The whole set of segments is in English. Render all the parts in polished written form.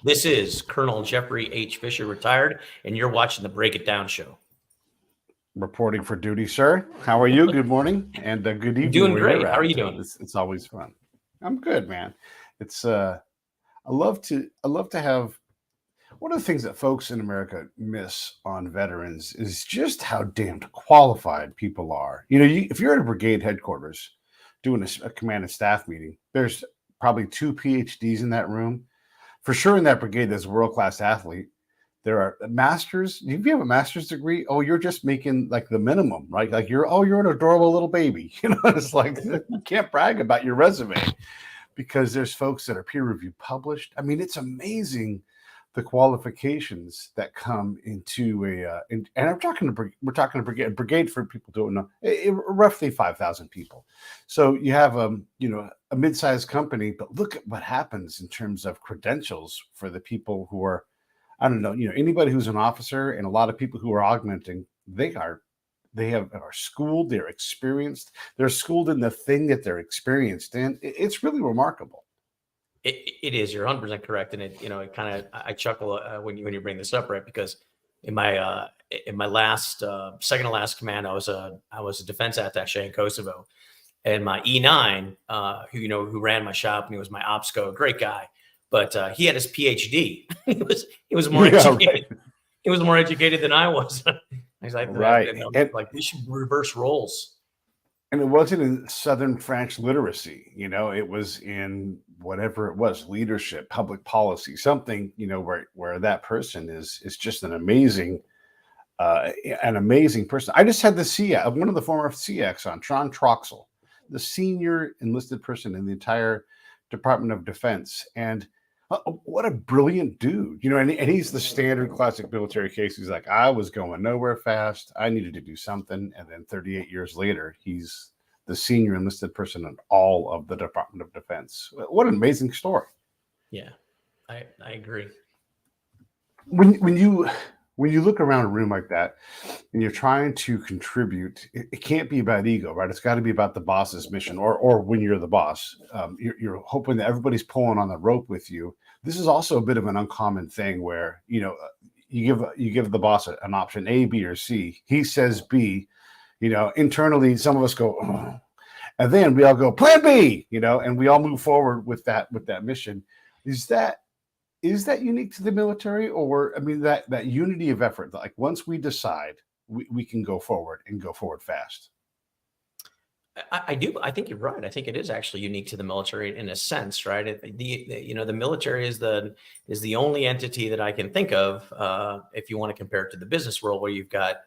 This is Colonel Jeffrey H. Fischer, retired, and you're watching the Break It Down show. Reporting for duty, sir. How are you? Good morning and good evening. Doing great. How are you doing? It's always fun. I'm good, man. It's I love to have. One of the things that folks in America miss on veterans is just how damned qualified people are. You know, if you're at a brigade headquarters doing a command and staff meeting, there's probably 2 PhDs in that room. For sure, in that brigade, there's a world-class athlete. There are masters. If you have a master's degree, oh, you're just making like the minimum, right? Like you're an adorable little baby. You know, it's like you can't brag about your resume because there's folks that are peer review published. I mean, it's amazing the qualifications that come into and we're talking to brigade for people who don't know, roughly 5,000 people. So you have a mid-sized company, but look at what happens in terms of credentials for the people who are, I don't know, anybody who's an officer and a lot of people who are augmenting, they are schooled, they're experienced, they're schooled in the thing that they're experienced in. It's really remarkable. It is. You're 100% correct, and it kind of I chuckle when you bring this up, right? Because in my last second to last command, I was a defense attaché in Kosovo, and my E9, who ran my shop and he was my OPSCO, great guy, but he had his PhD. he was more educated. Right. He was more educated than I was. He's like, right, like we should reverse roles. And it wasn't in Southern French literacy, it was in whatever it was, leadership, public policy, something, where that person is just an amazing person. I just had one of the former CX on, Tron Troxel, the senior enlisted person in the entire Department of Defense. And what a brilliant dude, and he's the standard classic military case. He's like, I was going nowhere fast. I needed to do something. And then 38 years later, he's the senior enlisted person in all of the Department of Defense. What an amazing story. Yeah, I agree. When you look around a room like that and you're trying to contribute, it can't be about ego, right? It's got to be about the boss's mission, or when you're the boss, you're hoping that everybody's pulling on the rope with you. This is also a bit of an uncommon thing where, you give the boss an option A, B, or C. He says B, internally, some of us go, oh. And then we all go plan B, and we all move forward with that mission. Is that unique to the military, or that unity of effort? Like once we decide, we can go forward and go forward fast. I do. I think you're right. I think it is actually unique to the military in a sense, right? The military is the only entity that I can think of, if you want to compare it to the business world, where you've got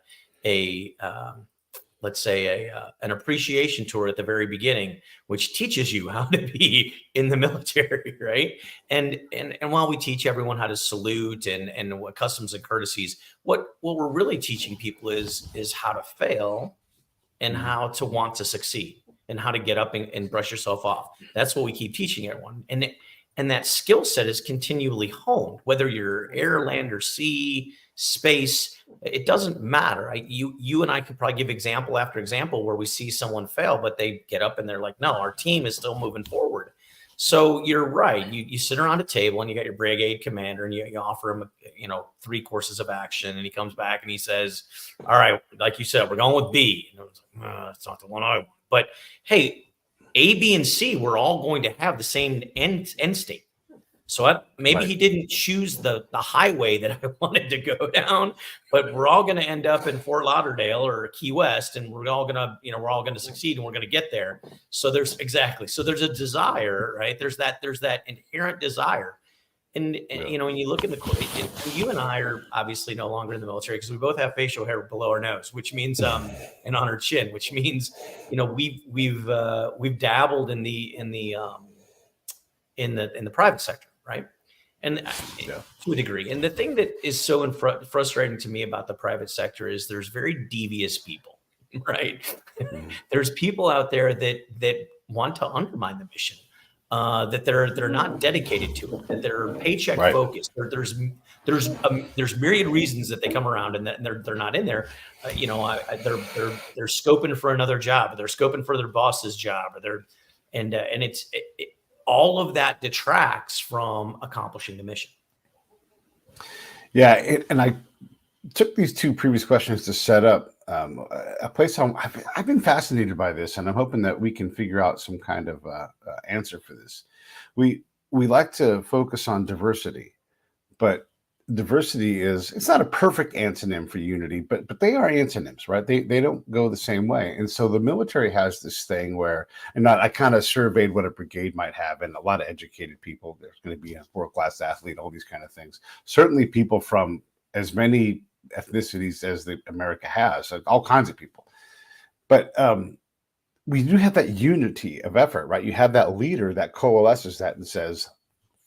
let's say an appreciation tour at the very beginning, which teaches you how to be in the military, right? And while we teach everyone how to salute and what customs and courtesies, what we're really teaching people is how to fail and how to want to succeed and how to get up and brush yourself off. That's what we keep teaching everyone. And that skill set is continually honed, whether you're air, land, or sea, space, it doesn't matter. You and I could probably give example after example where we see someone fail, but they get up and they're like, no, our team is still moving forward. So you're right. You sit around a table and you got your brigade commander and you offer him, 3 courses of action, and he comes back and he says, all right, like you said, we're going with B. And I was like, it's not the one I want. But hey, A, B, and C, we're all going to have the same end state. So maybe right. He didn't choose the highway that I wanted to go down, but we're all going to end up in Fort Lauderdale or Key West, and we're all going to succeed, and we're going to get there. So there's a desire, right? There's that inherent desire. And when you look in you and I are obviously no longer in the military because we both have facial hair below our nose, which means and on our chin, which means we've dabbled in the private sector, right? And to a degree. And the thing that is so frustrating to me about the private sector is there's very devious people, right? Mm-hmm. There's people out there that want to undermine the mission. That they're not dedicated to it, that they're paycheck right. focused. There's myriad reasons that they come around and they're not in there. They're scoping for another job, they're scoping for their boss's job, or and it's all of that detracts from accomplishing the mission. Yeah, and I took these two previous questions to set up a place. I've been fascinated by this, and I'm hoping that we can figure out some kind of answer for this. We we like to focus on diversity, but diversity is it's not a perfect antonym for unity, but they are antonyms, right? They don't go the same way. And so the military has this thing where, and I kind of surveyed what a brigade might have, and a lot of educated people. There's going to be a world-class athlete, all these kind of things. Certainly people from as many ethnicities as the America has, like all kinds of people. But we do have that unity of effort, right? You have that leader that coalesces that and says,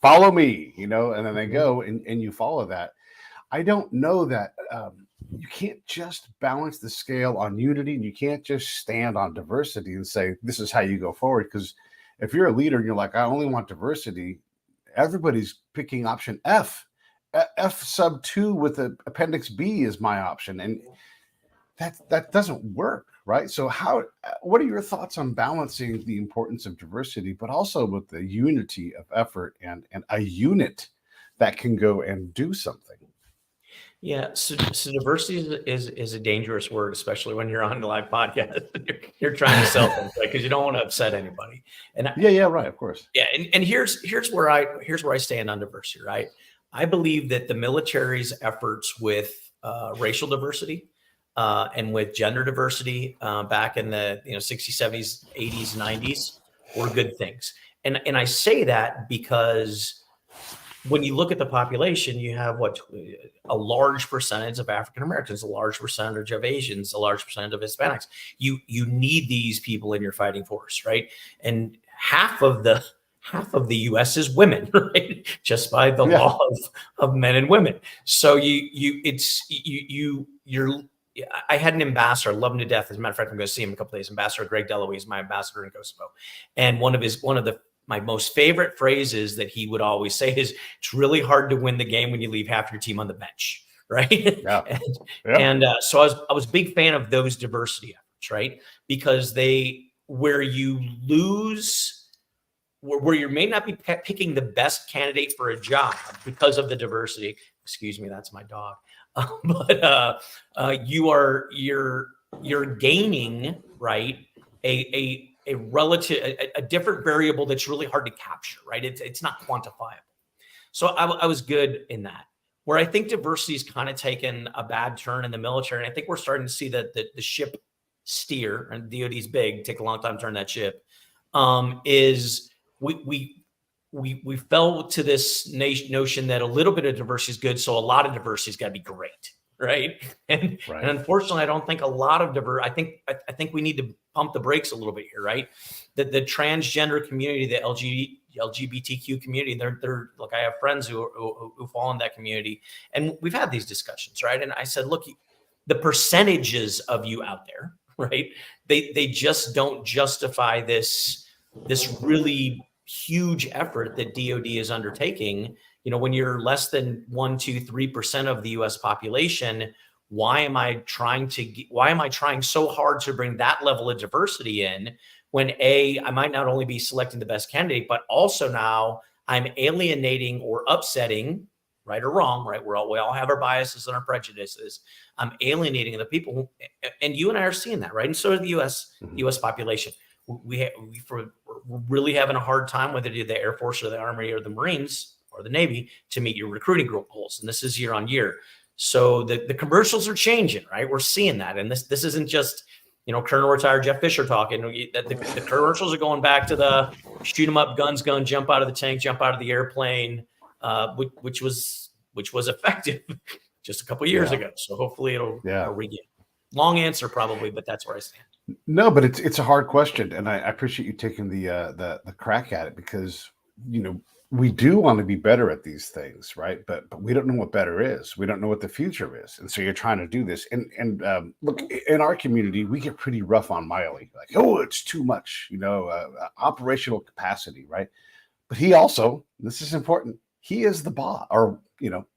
follow me, and then they go and you follow that. I don't know that you can't just balance the scale on unity, and you can't just stand on diversity and say, this is how you go forward. Because if you're a leader and you're like, I only want diversity, everybody's picking option F. F sub 2 with the appendix B is my option. And that doesn't work, right? So what are your thoughts on balancing the importance of diversity, but also with the unity of effort and a unit that can go and do something? Yeah, so diversity is a dangerous word, especially when you're on a live podcast. You're trying to sell things, right? Because you don't want to upset anybody. And yeah, right, of course. Yeah, and here's where I stand on diversity, right? I believe that the military's efforts with racial diversity and with gender diversity back in the 60s, 70s, 80s, 90s were good things. And I say that because when you look at the population, you have a large percentage of African Americans, a large percentage of Asians, a large percentage of Hispanics. You need these people in your fighting force, right? And half of the U.S. is women, right? Just by the law of men and women. So I had an ambassador, I love him to death. As a matter of fact, I'm going to see him in a couple of days. Ambassador Greg Deloise is my ambassador in Kosovo. And one of my most favorite phrases that he would always say is, it's really hard to win the game when you leave half your team on the bench, right? Yeah. So I was a big fan of those diversity efforts, right? Because where you may not be picking the best candidate for a job because of the diversity. Excuse me, that's my dog. But you're gaining, right, a different variable that's really hard to capture, right? It's not quantifiable. So I was good in that. Where I think diversity has kind of taken a bad turn in the military, and I think we're starting to see that the ship steer, and DoD's big, take a long time to turn that ship, is we fell to this notion that a little bit of diversity is good, so a lot of diversity has got to be great, right? And unfortunately, I don't think a lot of diversity. I think we need to pump the brakes a little bit here, right? The transgender community, the LGBTQ community, they're look. I have friends who fall in that community, and we've had these discussions, right? And I said, look, the percentages of you out there, right? They just don't justify this really huge effort that DoD is undertaking. When you're less than 1, 2, 3% of the U.S. population, why am I trying so hard to bring that level of diversity in when I might not only be selecting the best candidate, but also now I'm alienating or upsetting, right or wrong, right? We all have our biases and our prejudices. I'm alienating the people, and you and I are seeing that, right? And so is the U.S. population. We're really having a hard time, whether you're the Air Force or the Army or the Marines or the Navy, to meet your recruiting goals. And this is year on year. So the commercials are changing, right? We're seeing that. And this isn't just, Colonel retired Jeff Fischer talking. The commercials are going back to the shoot 'em up, guns, jump out of the tank, jump out of the airplane, which was effective just a couple of years ago. So hopefully it'll regain. Long answer probably, but that's where I stand. No, but it's a hard question, and I appreciate you taking the crack at it, because we do want to be better at these things, right? But we don't know what better is. We don't know what the future is, and so you're trying to do this. And look, in our community, we get pretty rough on Miley, like, oh, it's too much, operational capacity, right? But he also, this is important, he is the boss, or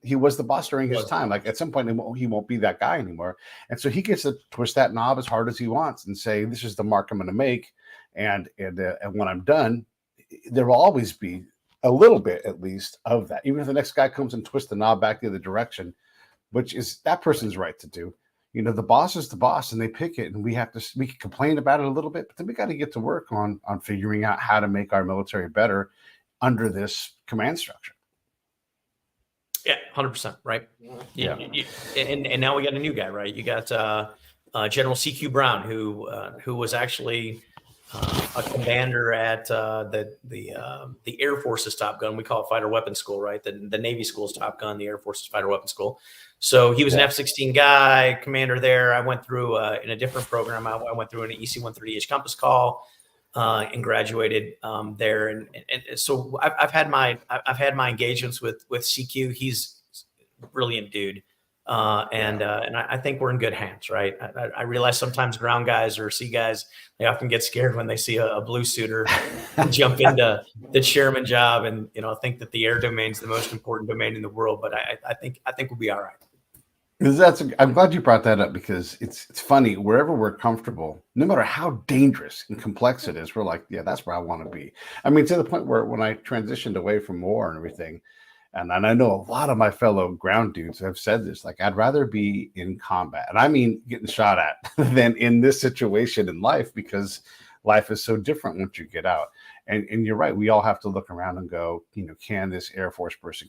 he was the boss during his time. Like at some point, he won't be that guy anymore, and so he gets to twist that knob as hard as he wants and say, "This is the mark I'm going to make," and when I'm done, there will always be a little bit, at least, of that. Even if the next guy comes and twists the knob back the other direction, which is that person's right to do. The boss is the boss, and they pick it, and we can complain about it a little bit, but then we got to get to work on figuring out how to make our military better under this command structure. Yeah, 100%, right? Yeah. And now we got a new guy, right? You got General C.Q. Brown, who was actually a commander at the Air Force's Top Gun. We call it Fighter Weapons School, right? The Navy School's Top Gun, the Air Force's Fighter Weapons School. So he was an F-16 guy, commander there. I went through in a different program. I went through an EC-130H Compass Call and graduated there. And so I've had my engagements with CQ. He's a brilliant dude. And I think we're in good hands, right? I realize sometimes ground guys or sea guys, they often get scared when they see a blue suitor jump into the chairman job and, think that the air domain is the most important domain in the world. But I think we'll be all right. I'm glad you brought that up, because it's funny, wherever we're comfortable, no matter how dangerous and complex it is, we're like, yeah, that's where I want to be. I mean, to the point where when I transitioned away from war and everything, and I know a lot of my fellow ground dudes have said this, like, I'd rather be in combat, and I mean getting shot at, than in this situation in life, because life is so different once you get out. And you're right, we all have to look around and go, can this Air Force person,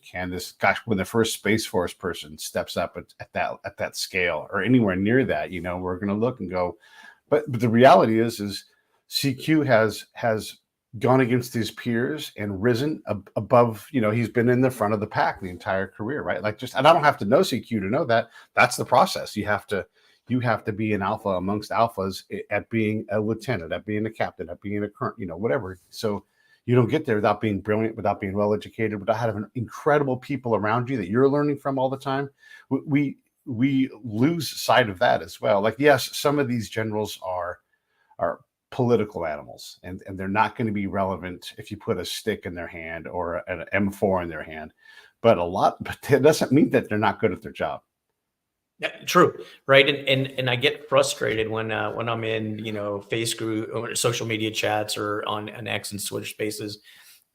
when the first Space Force person steps up at that scale or anywhere near that, we're going to look and go, but the reality is CQ has gone against his peers and risen above, he's been in the front of the pack the entire career, right? And I don't have to know CQ to know that. That's the process. You have to be an alpha amongst alphas at being a lieutenant, at being a captain, at being a current, whatever. So you don't get there without being brilliant, without being well-educated, without having incredible people around you that you're learning from all the time. We lose sight of that as well. Like, yes, some of these generals are political animals, and they're not going to be relevant if you put a stick in their hand or an M4 in their hand. But that doesn't mean that they're not good at their job. Yeah, true, right? And I get frustrated when I'm in face group or social media chats or on an X and Twitter Spaces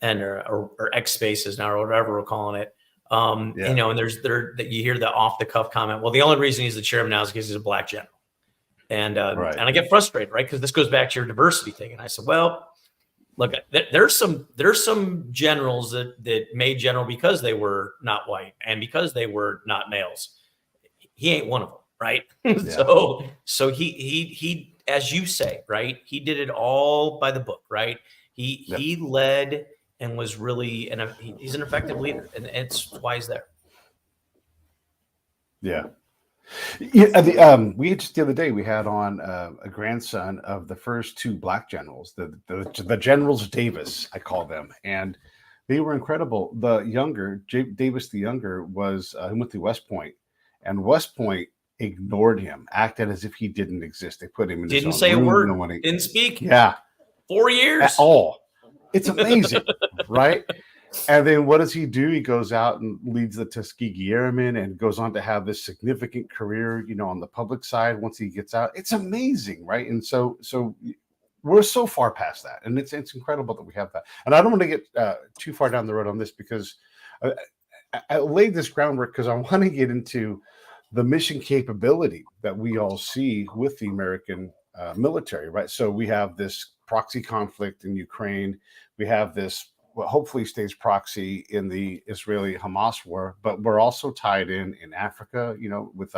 and or X Spaces now or whatever we're calling it. And that you hear the off the cuff comment. Well, the only reason he's the chairman now is because he's a black general, and I get frustrated, right? Because this goes back to your diversity thing. And I said, well, look, there's some generals that made general because they were not white and because they were not males. He ain't one of them, right? Yeah. So he, as you say, right? He did it all by the book, right? He led and was really, and he's an effective leader, and it's why he's there. Yeah. We just the other day we had on a grandson of the first two black generals, the Generals Davis, I call them, and they were incredible. The younger Davis, the younger, was he went through West Point. And West Point ignored him, acted as if he didn't exist. They put him in. Didn't say a word. Didn't speak. Yeah, 4 years at all. It's amazing, right? And then what does he do? He goes out and leads the Tuskegee Airmen and goes on to have this significant career, on the public side. Once he gets out, it's amazing, right? And so we're so far past that, and it's incredible that we have that. And I don't want to get too far down the road on this, because I laid this groundwork because I want to get into the mission capability that we all see with the American military, right? So we have this proxy conflict in Ukraine. We have this, what hopefully stays proxy in the Israeli-Hamas war, but we're also tied in Africa, with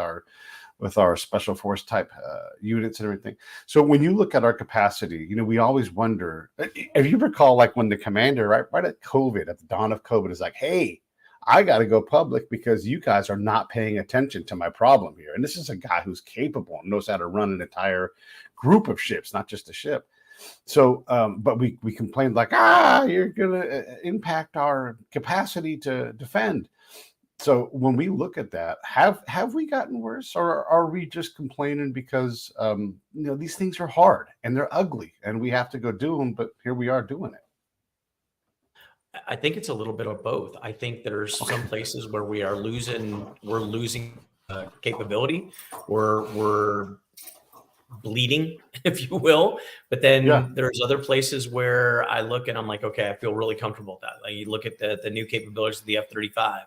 our special force type units and everything. So when you look at our capacity, we always wonder, if you recall, like when the commander, right at COVID, at the dawn of COVID, is like, hey, I got to go public because you guys are not paying attention to my problem here. And this is a guy who's capable and knows how to run an entire group of ships, not just a ship. So, but we complained like, you're going to impact our capacity to defend. So when we look at that, have we gotten worse, or are we just complaining because, these things are hard and they're ugly and we have to go do them, but here we are doing it? I think it's a little bit of both. I think there's some places where we're losing capability, we're bleeding, if you will. But then there's other places where I look and I'm like, okay, I feel really comfortable with that. Like you look at the new capabilities of the F-35.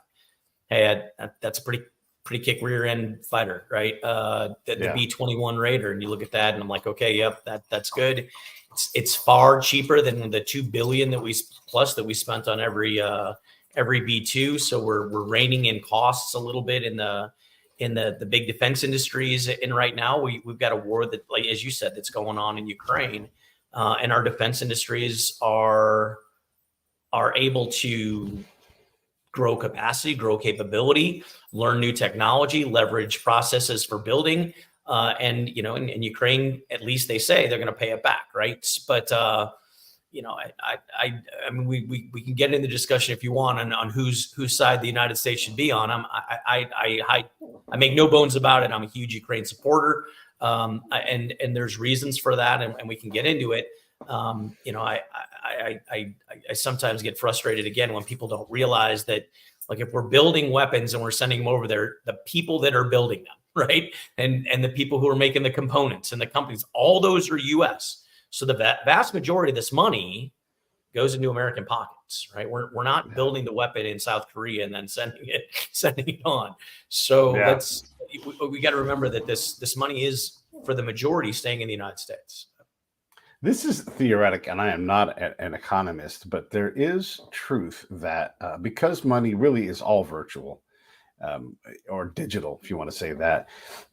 Hey, that's a pretty pretty kick rear end fighter, right? The B-21 Raider, and you look at that, and I'm like, okay, yep, that's good. It's far cheaper than the $2 billion that we spent on every B2. So we're reining in costs a little bit in the big defense industries. And right now we've got a war that, like as you said, that's going on in Ukraine, and our defense industries are able to grow capacity, grow capability, learn new technology, leverage processes for building. And, you know, in Ukraine, at least they say they're going to pay it back. Right. But, you know, I mean, we can get into the discussion if you want on whose side the United States should be on. I make no bones about it. I'm a huge Ukraine supporter. And there's reasons for that. And we can get into it. You know, I sometimes get frustrated again when people don't realize that, like, if we're building weapons and we're sending them over there, the people that are building them, right, and the people who are making the components and the companies, all those are U.S. So the vast majority of this money goes into American pockets, right? We're not building the weapon in South Korea and then sending it on. So we got to remember that this money is, for the majority, staying in the United States. This is theoretic, and I am not an economist, but there is truth that because money really is all virtual, or digital, if you want to say that,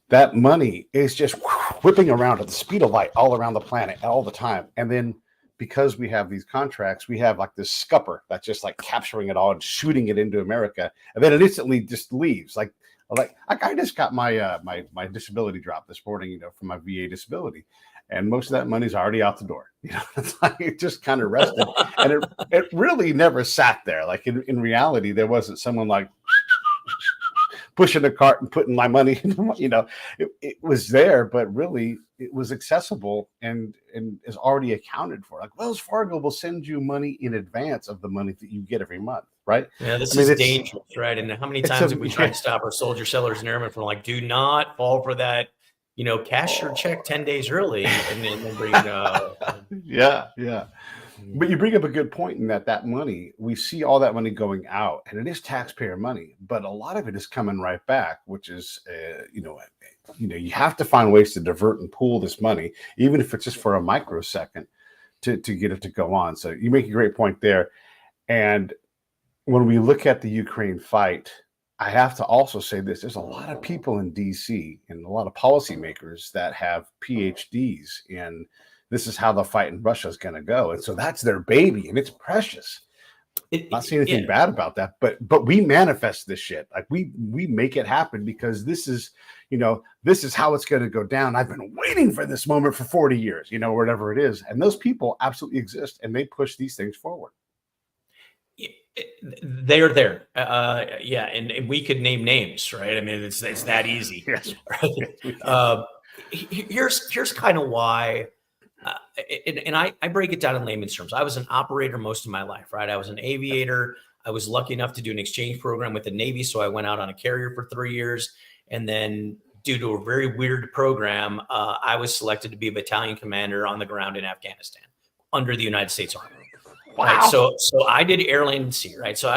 that money is just whipping around at the speed of light all around the planet all the time. And then because we have these contracts, we have like this scupper that's just like capturing it all and shooting it into America, and then it instantly just leaves. Like I just got my my disability drop this morning, you know, from my VA disability. And most of that money's already out the door. You know, it's like it just kind of rested. And it really never sat there. Like in reality, there wasn't someone like pushing a cart and putting my money in, you know, it was there, but really it was accessible and is already accounted for. Like Wells Fargo will send you money in advance of the money that you get every month, right? Yeah, this is dangerous, right? And how many times have we tried to stop our soldier sellers and airmen from, like, do not fall for that? You know, cash your check 10 days early and then bring yeah. But you bring up a good point in that money, we see all that money going out, and it is taxpayer money, but a lot of it is coming right back, which is, you know, you have to find ways to divert and pool this money, even if it's just for a microsecond to get it to go on. So you make a great point there. And when we look at the Ukraine fight, I have to also say this. There's a lot of people in DC and a lot of policymakers that have PhDs in this is how the fight in Russia is going to go. And so that's their baby, and it's precious. Not saying anything bad about that, but we manifest this shit. Like we make it happen because this is, you know, this is how it's going to go down. I've been waiting for this moment for 40 years, you know, whatever it is. And those people absolutely exist, and they push these things forward. They're there. And we could name names, right? I mean, it's that easy. Yes. Right? Here's kind of why, and I break it down in layman's terms. I was an operator most of my life, right? I was an aviator. I was lucky enough to do an exchange program with the Navy, so I went out on a carrier for 3 years, and then due to a very weird program, I was selected to be a battalion commander on the ground in Afghanistan under the United States Army. Wow. Right. So I did air, land, and sea. Right. So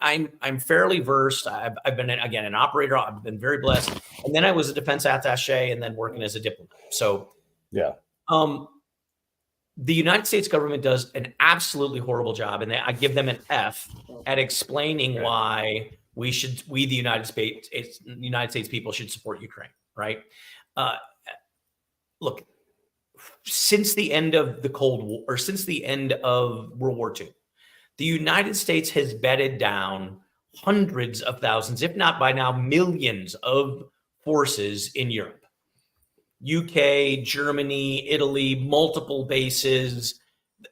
I'm fairly versed. I've been, again, an operator. I've been very blessed. And then I was a defense attaché and then working as a diplomat. So yeah. The United States government does an absolutely horrible job, and I give them an F at explaining why the United States people should support Ukraine. Right. Look. Since the end of the Cold War, or since the end of World War II, the United States has bedded down hundreds of thousands, if not by now millions, of forces in Europe. UK, Germany, Italy, multiple bases.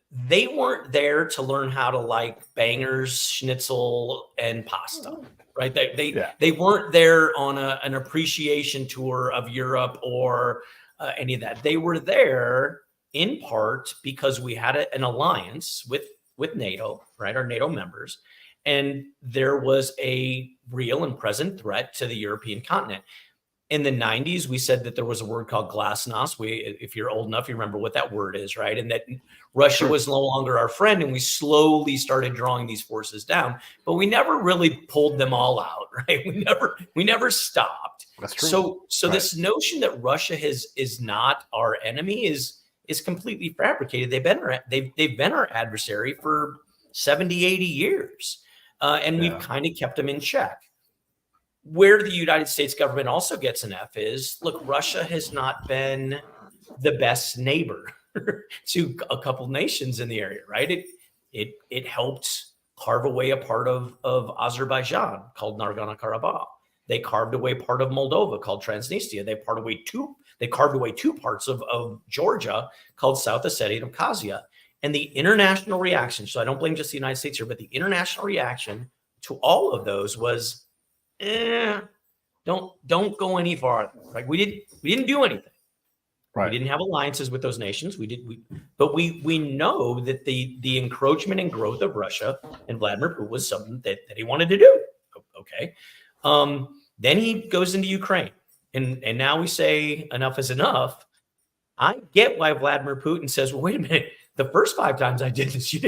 They weren't there to learn how to like bangers, schnitzel, and pasta, right? They weren't there on an appreciation tour of Europe or any of that. They were there in part because we had an alliance with NATO, right? Our NATO members, and there was a real and present threat to the European continent. in the 90s, we said that there was a word called glasnost. If you're old enough, you remember what that word is, right? And that Russia was no longer our friend, and we slowly started drawing these forces down, but we never really pulled them all out, right? We never stopped. That's true. So this notion that Russia is not our enemy is completely fabricated. They've been our adversary for 70, 80 years, and we've kind of kept them in check. Where the United States government also gets an F is, look, Russia has not been the best neighbor to a couple nations in the area, right? It helped carve away a part of Azerbaijan called Nagorno-Karabakh. They carved away part of Moldova called Transnistria. They carved away two parts of Georgia called South Ossetia and Abkhazia. And the international reaction, so I don't blame just the United States here, but the international reaction to all of those was, don't go any farther. Like we didn't do anything. Right. We didn't have alliances with those nations. But we know that the encroachment and growth of Russia and Vladimir Putin was something that he wanted to do. Okay. Then he goes into Ukraine, and now we say enough is enough. I get why Vladimir Putin says, well, wait a minute. The first 5 times I did this, you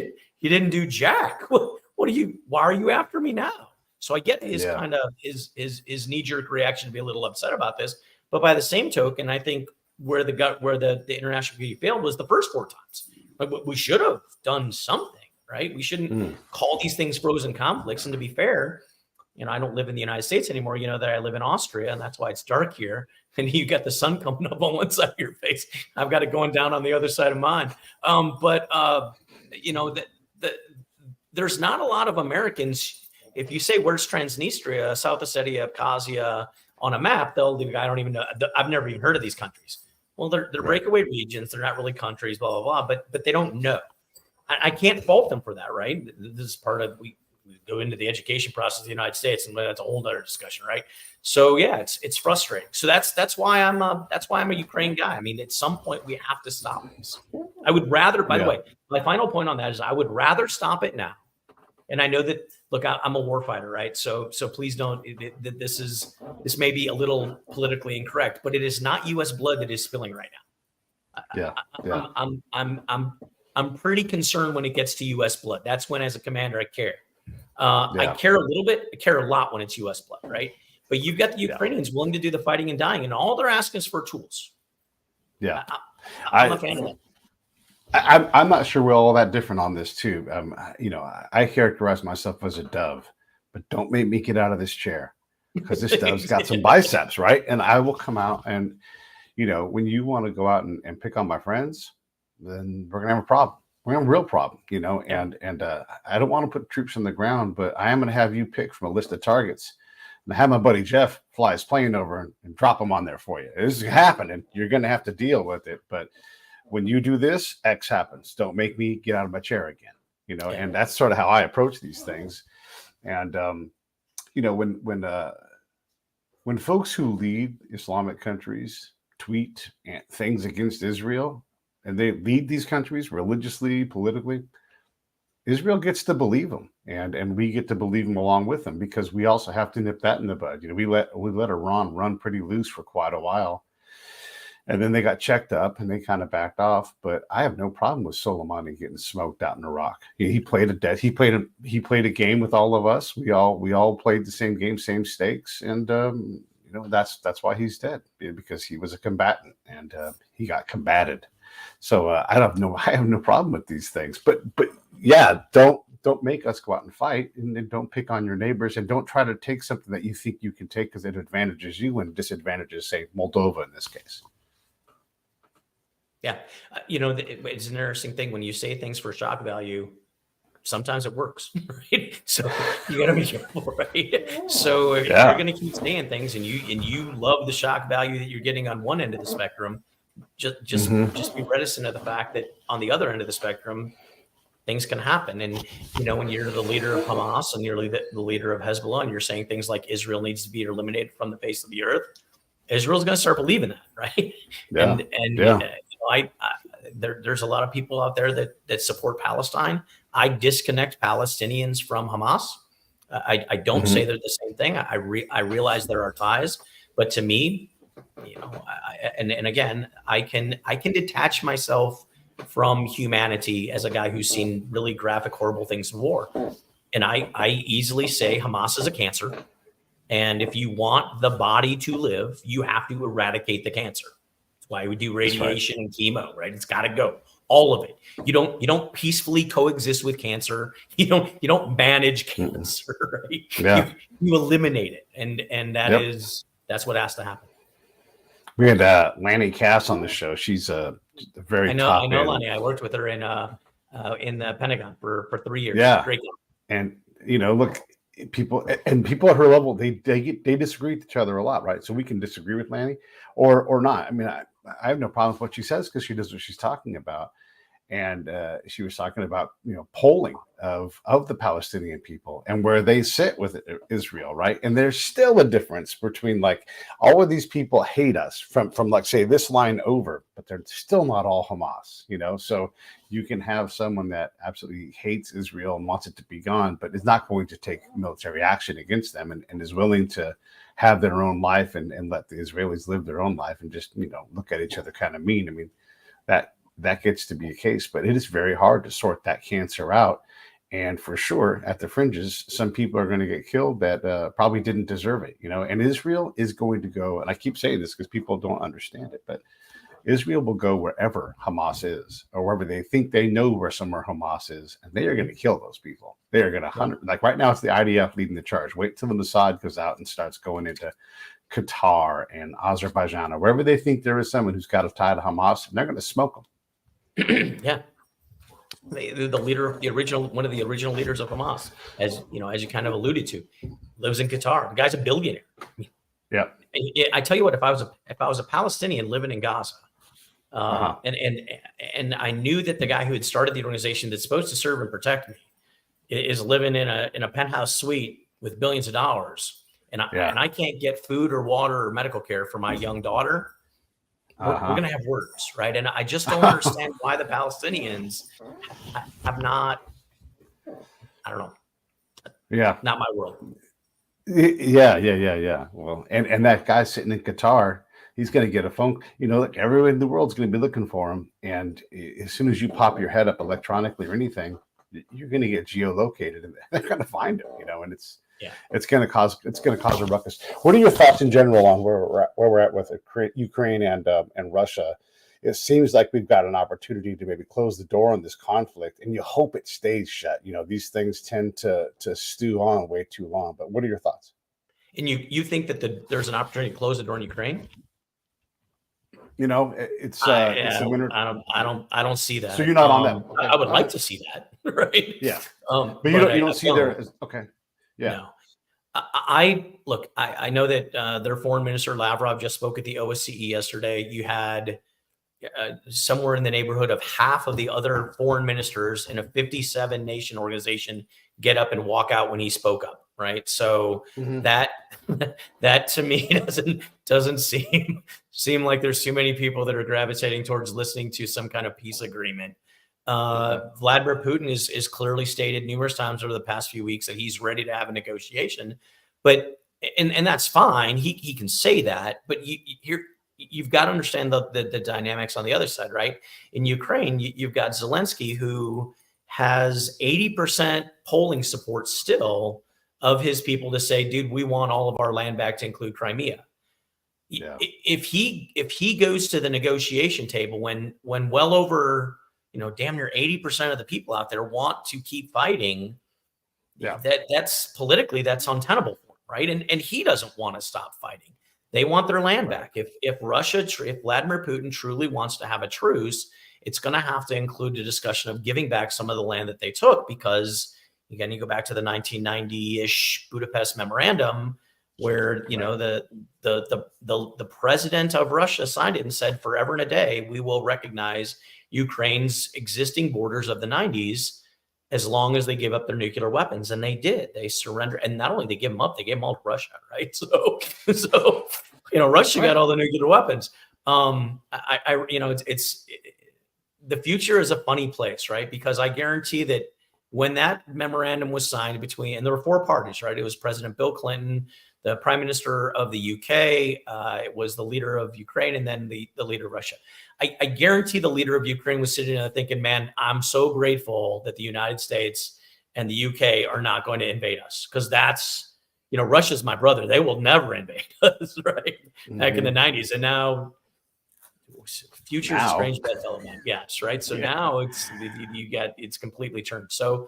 didn't do jack. Why are you after me now? So I get his kind of his knee-jerk reaction to be a little upset about this. But by the same token, I think where the international community failed was the first 4 times. Like we should have done something, right? We shouldn't call these things frozen conflicts. And to be fair, I don't live in the United States anymore. You know that I live in Austria, and that's why it's dark here. And you got the sun coming up on one side of your face. I've got it going down on the other side of mine. There's not a lot of Americans. If you say where's Transnistria, South Ossetia, Abkhazia on a map, they'll do. I don't even know. I've never even heard of these countries. Well, they're breakaway regions. They're not really countries. Blah blah blah. But they don't know. I can't fault them for that, right? This is part of we go into the education process of the United States, and that's a whole other discussion, right? So yeah, it's frustrating. So that's why I'm a Ukraine guy. I mean, at some point we have to stop this. I would rather. By the way, my final point on that is I would rather stop it now. And I know that. Look, I'm a warfighter, right? So please don't. This may be a little politically incorrect, but it is not U.S. blood that is spilling right now. I'm pretty concerned when it gets to U.S. blood. That's when, as a commander, I care. I care a little bit. I care a lot when it's U.S. blood, right? But you've got the Ukrainians willing to do the fighting and dying, and all they're asking is for tools. Yeah, I'm a fan of that. I'm not sure we're all that different on this too. I characterize myself as a dove, but don't make me get out of this chair because this dove's got some biceps, right? And I will come out and, when you want to go out and pick on my friends, then we're gonna have a problem. We're gonna have a real problem, and I don't want to put troops on the ground, but I am gonna have you pick from a list of targets and have my buddy Jeff fly his plane over and drop them on there for you. This is happening. You're gonna have to deal with it, but when you do this, X happens. Don't make me get out of my chair again, and that's sort of how I approach these things. And, when folks who lead Islamic countries tweet things against Israel, and they lead these countries religiously, politically, Israel gets to believe them, and we get to believe them along with them, because we also have to nip that in the bud. We let Iran run pretty loose for quite a while. And then they got checked up and they kind of backed off. But I have no problem with Soleimani getting smoked out in Iraq. He played a game with all of us. We all played the same game, same stakes, and that's why he's dead, because he was a combatant and he got combated. So I have no problem with these things. But yeah, don't make us go out and fight, and then don't pick on your neighbors, and don't try to take something that you think you can take because it advantages you and disadvantages, say, Moldova in this case. Yeah. It's an interesting thing when you say things for shock value, sometimes it works, right? So you got to be careful, right? So if you're going to keep saying things and you love the shock value that you're getting on one end of the spectrum, just be reticent of the fact that on the other end of the spectrum, things can happen. And, when you're the leader of Hamas and you're the leader of Hezbollah and you're saying things like Israel needs to be eliminated from the face of the earth, Israel's going to start believing that, right? There's a lot of people out there that support Palestine. I disconnect Palestinians from Hamas. I don't say they're the same thing. I realize there are ties, But to me, and again, I can detach myself from humanity as a guy who's seen really graphic, horrible things in war. And I easily say Hamas is a cancer. And if you want the body to live, you have to eradicate the cancer. That's why we do radiation and chemo, right? It's got to go. All of it. You don't peacefully coexist with cancer. You don't manage cancer, right? Yeah. You eliminate it. And that's what has to happen. We had Lanny Cass on the show. She's a very I know Lanny. I worked with her in the Pentagon for 3 years. Yeah. Great guy. And look, people at her level, they disagree with each other a lot, right? So we can disagree with Lanny or not. I mean, I have no problem with what she says because she knows what she's talking about. And she was talking about polling of the Palestinian people and where they sit with Israel, right? And there's still a difference between like all of these people hate us from like say this line over, but they're still not all Hamas, So you can have someone that absolutely hates Israel and wants it to be gone, but is not going to take military action against them and is willing to have their own life and let the Israelis live their own life and just look at each other kind of mean. I mean that gets to be a case, but it is very hard to sort that cancer out. And for sure, at the fringes, some people are going to get killed that probably didn't deserve it, and Israel is going to go, and I keep saying this because people don't understand it, but Israel will go wherever Hamas is or wherever they think they know where somewhere Hamas is, and they are going to kill those people. They are going to hunt. Like right now, it's the IDF leading the charge. Wait till the Mossad goes out and starts going into Qatar and Azerbaijan or wherever they think there is someone who's got a tie to Hamas, and they're going to smoke them. Yeah, the leader, one of the original leaders of Hamas, as you kind of alluded to, lives in Qatar. The guy's a billionaire. Yeah. I tell you what, if I was a Palestinian living in Gaza, and I knew that the guy who had started the organization that's supposed to serve and protect me is living in a penthouse suite with billions of dollars, and I can't get food or water or medical care for my young daughter. We're going to have words, right? And I just don't understand why the Palestinians have not, I don't know. Yeah. Not my world. Yeah. Well, and that guy sitting in Qatar, he's going to get a phone. Look, everyone in the world's going to be looking for him. And as soon as you pop your head up electronically or anything, you're going to get geolocated and they're going to find him, and it's going to cause a ruckus. What are your thoughts in general on where we're at with Ukraine and Russia? It seems like we've got an opportunity to maybe close the door on this conflict, and you hope it stays shut. These things tend to stew on way too long. But what are your thoughts? And you think that there's an opportunity to close the door in Ukraine? It's a winner. I don't see that. So you're not on that. Okay. I would like to see that, right? Yeah. But you don't see there. Okay. Yeah. No. I know that their foreign minister Lavrov just spoke at the OSCE yesterday. You had somewhere in the neighborhood of half of the other foreign ministers in a 57 nation organization get up and walk out when he spoke up. Right. So that to me doesn't seem like there's too many people that are gravitating towards listening to some kind of peace agreement. Vladimir Putin is clearly stated numerous times over the past few weeks that he's ready to have a negotiation, but and that's fine. He can say that, but you've got to understand the dynamics on the other side, right? In Ukraine, you've got Zelensky, who has 80% polling support still of his people to say, dude, we want all of our land back to include Crimea. Yeah. If he goes to the negotiation table when well over damn near 80% of the people out there want to keep fighting, that's politically that's untenable for him, right? And he doesn't want to stop fighting. They want their land back. If Vladimir Putin truly wants to have a truce, it's going to have to include a discussion of giving back some of the land that they took, because again, you go back to the 1990-ish Budapest Memorandum, where the president of Russia signed it and said, forever and a day, we will recognize Ukraine's existing borders of the 90s as long as they give up their nuclear weapons. And they did. They surrendered. And not only they give them up, they gave them all to Russia, right? So Russia got all the nuclear weapons. It's the future is a funny place, right? Because I guarantee that when that memorandum was signed between, and there were four parties, right? It was President Bill Clinton, the Prime Minister of the UK, it was the leader of Ukraine, and then the leader of Russia. I guarantee the leader of Ukraine was sitting there thinking, man, I'm so grateful that the United States and the UK are not going to invade us, because that's, Russia's my brother. They will never invade us, right? Back in the 90s. And now future's a strange bedfellow, man. Yes, right. So now it's completely turned. So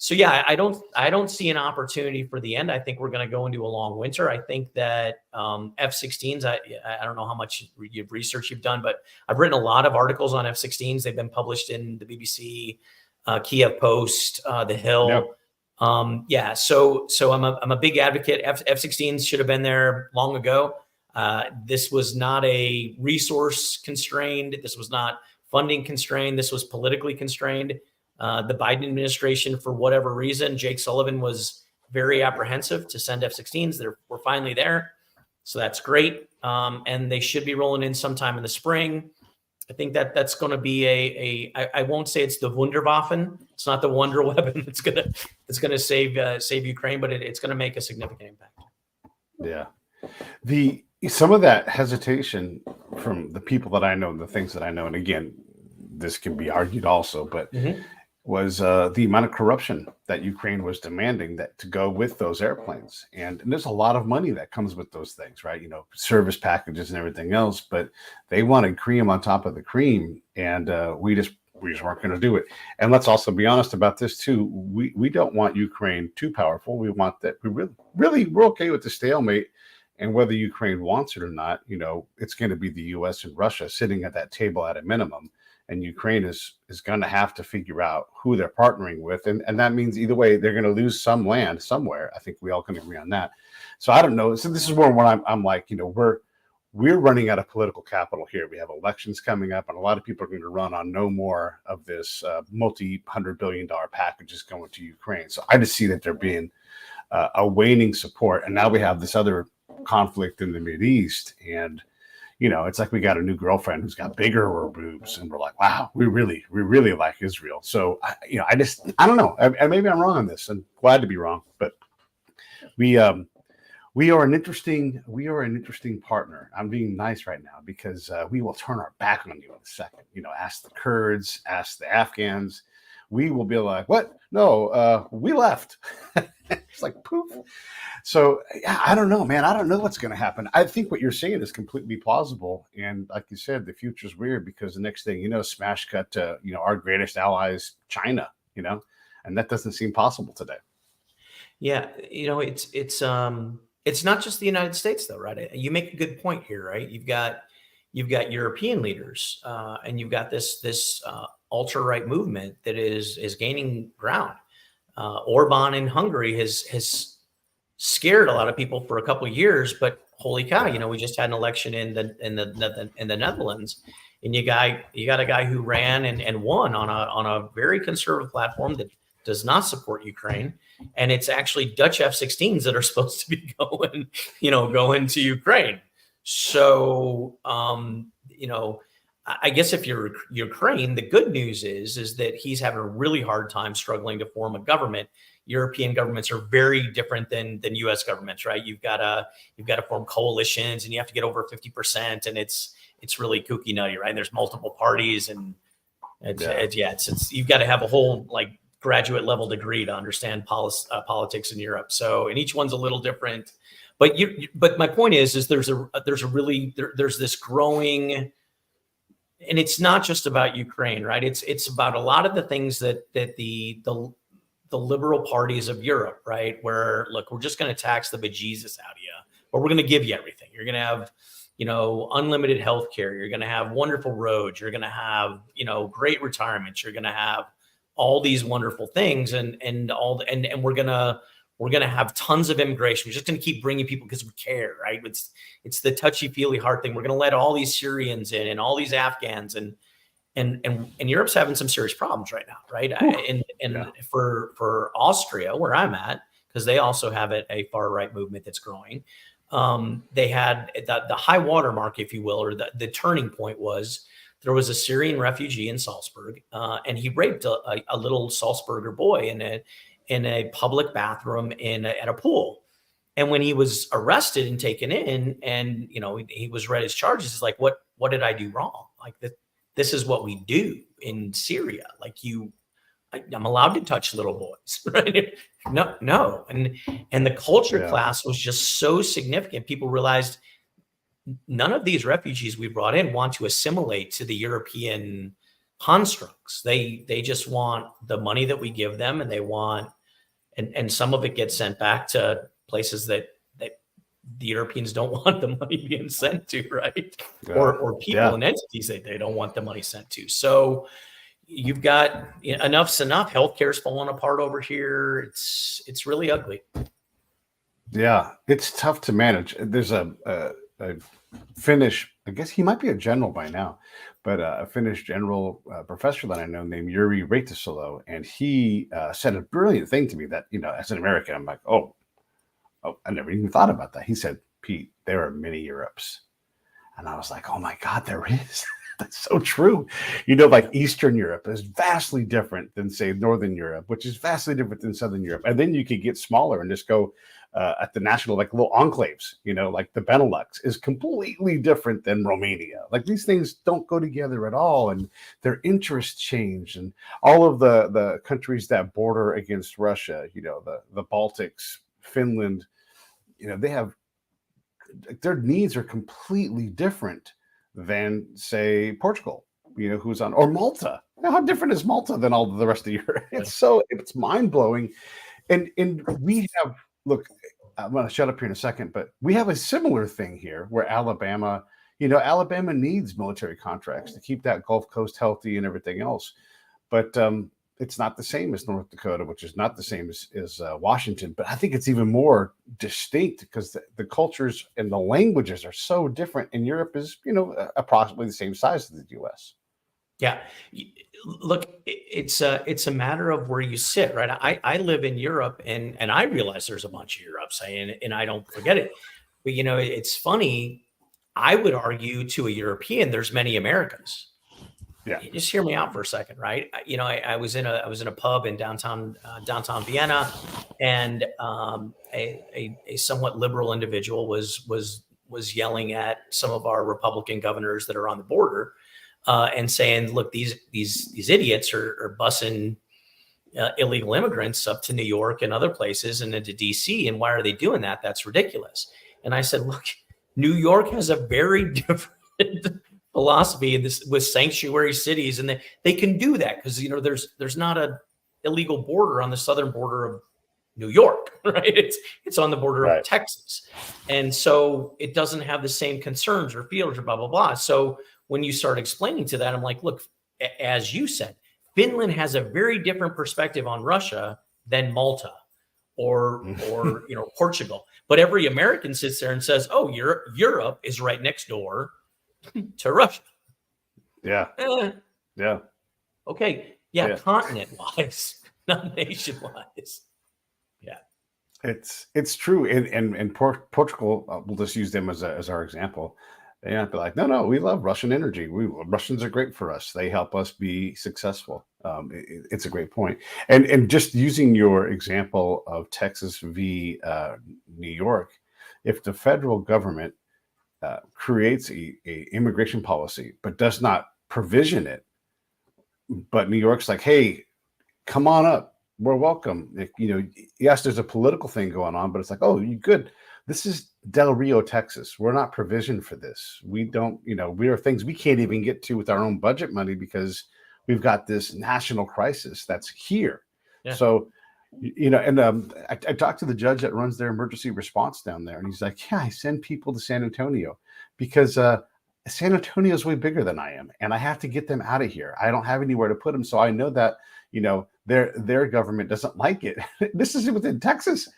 yeah, I don't see an opportunity for the end. I think we're going to go into a long winter. I think that F-16s, I don't know how much research you've done, but I've written a lot of articles on F-16s. They've been published in the BBC, Kyiv Post, The Hill. Yep. So I'm a big advocate. F-16s should have been there long ago. This was not a resource constrained. This was not funding constrained. This was politically constrained. The Biden administration, for whatever reason, Jake Sullivan was very apprehensive to send F-16s. We're finally there. So that's great. And they should be rolling in sometime in the spring. I think that's going to be I won't say it's the Wunderwaffen. It's not the wonder weapon that's going to save Ukraine, but it's going to make a significant impact. Yeah. Some of that hesitation from the people that I know, the things that I know, and again, this can be argued also, but was the amount of corruption that Ukraine was demanding that to go with those airplanes. And there's a lot of money that comes with those things, right? Service packages and everything else, but they wanted cream on top of the cream. And we just weren't going to do it. And let's also be honest about this too. We don't want Ukraine too powerful. We want that. We're okay with the stalemate. And whether Ukraine wants it or not, it's going to be the U.S. and Russia sitting at that table at a minimum. And Ukraine is going to have to figure out who they're partnering with. And that means either way, they're going to lose some land somewhere. I think we all can agree on that. So I don't know. So this is where when I'm like, we're running out of political capital here. We have elections coming up, and a lot of people are going to run on no more of this multi-$100 billion packages going to Ukraine. So I just see that there being a waning support. And now we have this other conflict in the Mideast, and it's like we got a new girlfriend who's got bigger boobs, and we're like, wow, we really like Israel. So I don't know. Maybe I'm wrong on this. I'm glad to be wrong, but we are an interesting partner. I'm being nice right now because we will turn our back on you in a second. Ask the Kurds, ask the Afghans. We will be like, what? No, we left. It's like poof. So I don't know, man. I don't know what's going to happen. I think what you're saying is completely plausible. And like you said, the future's weird because the next thing smash cut to, our greatest allies, China, and that doesn't seem possible today. Yeah. It's not just the United States though, right? You make a good point here, right? You've got European leaders, and you've got this ultra-right movement that is gaining ground. Orban in Hungary has scared a lot of people for a couple of years, but holy cow, we just had an election in the Netherlands, and you got a guy who ran and won on a very conservative platform that does not support Ukraine, and it's actually Dutch F-16s that are supposed to be going to Ukraine. So I guess if you're Ukraine, the good news is that he's having a really hard time struggling to form a government. European governments are very different than U.S. governments, right? You've got to form coalitions, and you have to get over 50%, and it's really kooky nutty, right? And there's multiple parties, and it's you've got to have a whole graduate level degree to understand politics in Europe. So, and each one's a little different. But my point is there's this growing, and it's not just about Ukraine, right? It's about a lot of the things that the liberal parties of Europe, right? Where, look, we're just going to tax the bejesus out of you, but we're going to give you everything. You're going to have, unlimited health care. You're going to have wonderful roads. You're going to have, great retirements. You're going to have all these wonderful things, and we're going to have tons of immigration. We're just going to keep bringing people because we care, right? It's the touchy-feely heart thing. We're going to let all these Syrians in and all these Afghans, and Europe's having some serious problems right now, right? For Austria, where I'm at, because they also have a far right movement that's growing. They had the high water mark, if you will, or the turning point was there was a Syrian refugee in Salzburg, and he raped a little Salzburger boy in a public bathroom at a pool. And when he was arrested and taken in, and he was read his charges, it's like, what did I do wrong? Like this is what we do in Syria. Like I'm allowed to touch little boys, right? No. And the culture class was just so significant. People realized none of these refugees we brought in want to assimilate to the European constructs. They just want the money that we give them, and they want, and some of it gets sent back to places that the Europeans don't want the money being sent to, right? Or people and entities that they don't want the money sent to. So you've got enough's enough. Healthcare's falling apart over here. It's really ugly. Yeah, it's tough to manage. There's a Finnish, I guess he might be a general by now, but a Finnish general professor that I know named Yuri Ratasalo, and he said a brilliant thing to me that, as an American, I'm like, oh, I never even thought about that. He said, Pete, there are many Europes. And I was like, oh my God, there is. That's so true. Like Eastern Europe is vastly different than, say, Northern Europe, which is vastly different than Southern Europe. And then you could get smaller and just go at the national, like little enclaves, like the Benelux is completely different than Romania. Like these things don't go together at all. And their interests change. And all of the countries that border against Russia, the Baltics, Finland, they have, their needs are completely different than, say, Portugal, who's on, or Malta. How different is Malta than all of the rest of Europe? It's mind blowing. And we have, look, I'm going to shut up here in a second, but we have a similar thing here where Alabama needs military contracts to keep that Gulf Coast healthy and everything else. But it's not the same as North Dakota, which is not the same as Washington. But I think it's even more distinct because the cultures and the languages are so different. And Europe is, approximately the same size as the U.S. Yeah. Look, it's a matter of where you sit, right? I live in Europe, and I realize there's a bunch of Europes, and I don't forget it. But, it's funny. I would argue to a European, there's many Americans. Yeah. Just hear me out for a second, right? I was in a pub in downtown Vienna, and a somewhat liberal individual was yelling at some of our Republican governors that are on the border, and saying, "Look, these idiots are busing illegal immigrants up to New York and other places and into DC, and why are they doing that? That's ridiculous." And I said, "Look, New York has a very different philosophy in this with sanctuary cities, and they can do that because there's not a illegal border on the southern border of New York, right? It's on the border of Texas, and so it doesn't have the same concerns or feelings or blah blah blah." So when you start explaining to that, I'm like, look, as you said, Finland has a very different perspective on Russia than Malta or Portugal. But every American sits there and says, "Oh, Europe is right next door to Russia." Yeah. Yeah. Okay. Yeah. Continent-wise, not nation-wise. Yeah. It's true. And Portugal, we'll just use them as our example. They have to be like, no, we love Russian energy. Russians are great for us. They help us be successful. It's a great point. And just using your example of Texas v. New York, if the federal government creates a immigration policy, but does not provision it, but New York's like, hey, come on up. We're welcome. Yes, there's a political thing going on, but it's like, oh, you good. This is Del Rio, Texas. We're not provisioned for this. We don't, we are things we can't even get to with our own budget money because we've got this national crisis that's here. Yeah. So, I talked to the judge that runs their emergency response down there, and he's like, yeah, I send people to San Antonio because San Antonio is way bigger than I am, and I have to get them out of here. I don't have anywhere to put them. So I know that, their government doesn't like it. This is within Texas.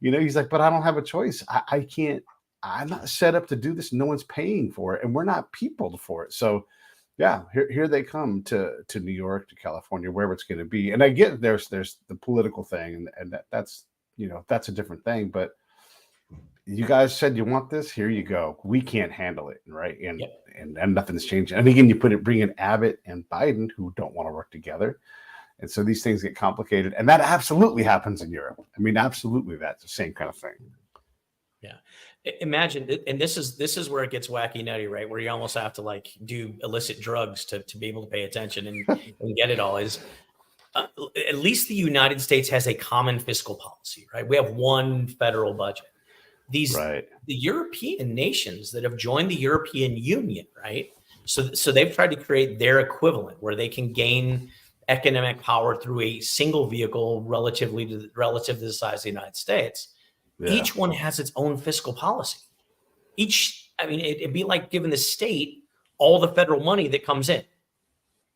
He's like, but I don't have a choice. I can't, I'm not set up to do this. No one's paying for it, and we're not peopled for it. So yeah, here they come to New York, to California, wherever it's going to be. And I get there's the political thing, and that's that's a different thing. But you guys said you want this. Here you go. We can't handle it, right? And Yep. and nothing's changing. And again, bring in Abbott and Biden, who don't want to work together, and so these things get complicated. And that absolutely happens in Europe. I mean, absolutely, that's the same kind of thing. Yeah. Imagine, and this is where it gets wacky nutty, right? Where you almost have to like do illicit drugs to be able to pay attention and get it all. Is at least the United States has a common fiscal policy, right? We have one federal budget. The European nations that have joined the European Union, right? So they've tried to create their equivalent where they can gain economic power through a single vehicle relative to the size of the United States. Yeah. Each one has its own fiscal policy. It'd be like giving the state all the federal money that comes in,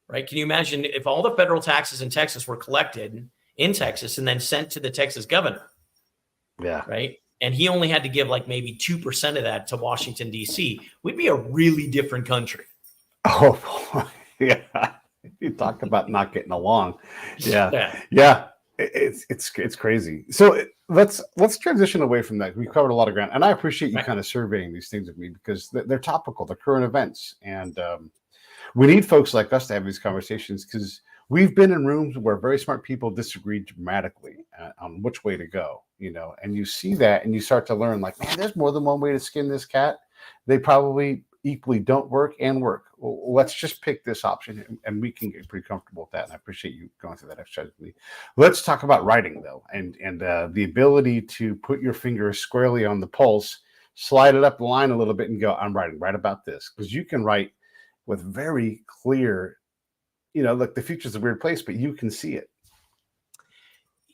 right? Can you imagine if all the federal taxes in Texas were collected in Texas and then sent to the Texas governor? Yeah. Right. And he only had to give like maybe 2% of that to Washington, D.C. We'd be a really different country. Oh, yeah. You talk about not getting along. Yeah. It's crazy. So let's transition away from that. We've covered a lot of ground, and I appreciate you kind of surveying these things with me because they're topical, they're current events, and we need folks like us to have these conversations because we've been in rooms where very smart people disagree dramatically on which way to go, and you see that and you start to learn like, man, there's more than one way to skin this cat. They probably equally don't work and work. Well, let's just pick this option and we can get pretty comfortable with that. And I appreciate you going through that exercise with me. Let's talk about writing though. And the ability to put your finger squarely on the pulse, slide it up the line a little bit and go, I'm right about this. Because you can write with very clear, like the future's a weird place, but you can see it.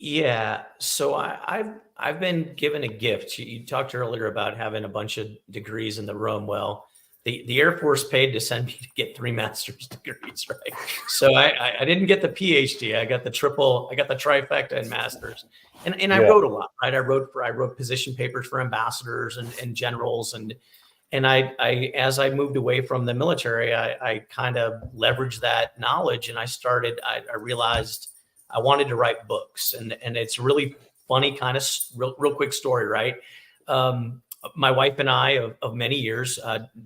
Yeah. So I've been given a gift. You talked earlier about having a bunch of degrees in the room. Well, the Air Force paid to send me to get 3 master's degrees, right? So I didn't get the PhD. I got the trifecta and masters. And I wrote a lot, right? I wrote position papers for ambassadors and generals. And I as I moved away from the military, I kind of leveraged that knowledge. And I realized I wanted to write books. And it's a really funny kind of real quick story, right? My wife and I of many years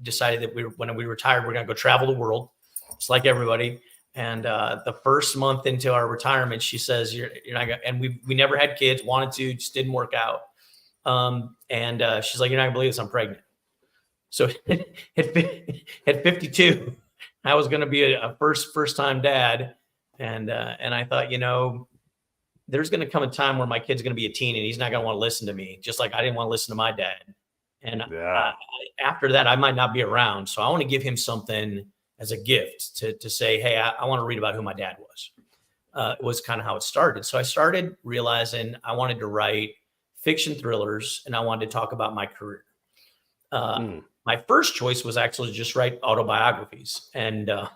decided that when we retired, we're going to go travel the world. It's like everybody. And the first month into our retirement, she says, "You're not gonna," and we never had kids, wanted to, just didn't work out. And she's like, "You're not gonna believe this, I'm pregnant." So at 52, I was going to be a first time dad, and I thought, there's going to come a time where my kid's going to be a teen, and he's not going to want to listen to me, just like I didn't want to listen to my dad. And after that, I might not be around. So I want to give him something as a gift to say, hey, I want to read about who my dad was. It was kind of how it started. So I started realizing I wanted to write fiction thrillers and I wanted to talk about my career. My first choice was actually just write autobiographies. And I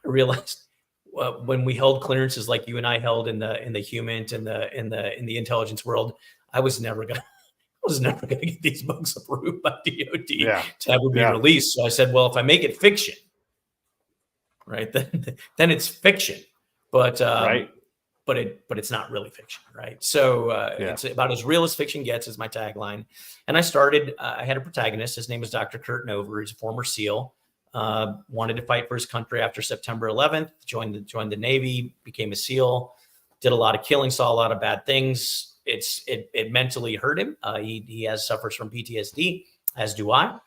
realized when we held clearances like you and I held in the human and in the intelligence world, I was never gonna get these books approved by DOD to ever be released. So I said, well, if I make it fiction, right, then it's fiction, but it's not really fiction, right? So it's about as real as fiction gets, is my tagline. And I started. I had a protagonist. His name was Dr. Kurt Nover. He's a former SEAL. Wanted to fight for his country after September 11th. Joined the Navy. Became a SEAL. Did a lot of killing. Saw a lot of bad things. It mentally hurt him. He suffers from PTSD, as do I.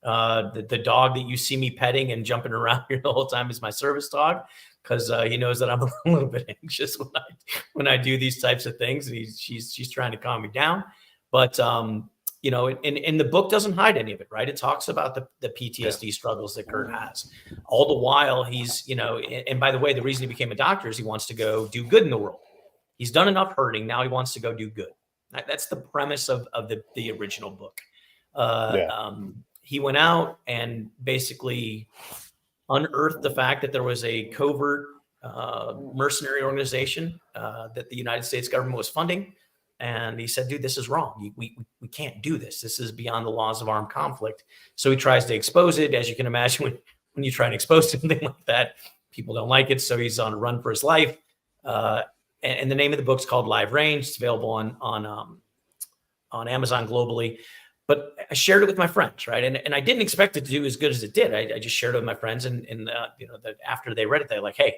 The dog that you see me petting and jumping around here the whole time is my service dog, because he knows that I'm a little bit anxious when I do these types of things, and she's trying to calm me down. But and the book doesn't hide any of it, right? It talks about the PTSD struggles that Kurt has. All the while he's, and by the way, the reason he became a doctor is he wants to go do good in the world. He's done enough hurting. Now he wants to go do good. That's the premise of the original book. He went out and basically unearthed the fact that there was a covert mercenary organization that the United States government was funding. And he said, dude, this is wrong. We can't do this. This is beyond the laws of armed conflict. So he tries to expose it. As you can imagine, when you try to expose something like that, people don't like it. So he's on a run for his life. And the name of the book's called Live Range. It's available on Amazon globally. but I shared it with my friends, right? And I didn't expect it to do as good as it did. I just shared it with my friends, and after they read it, they're like, "Hey,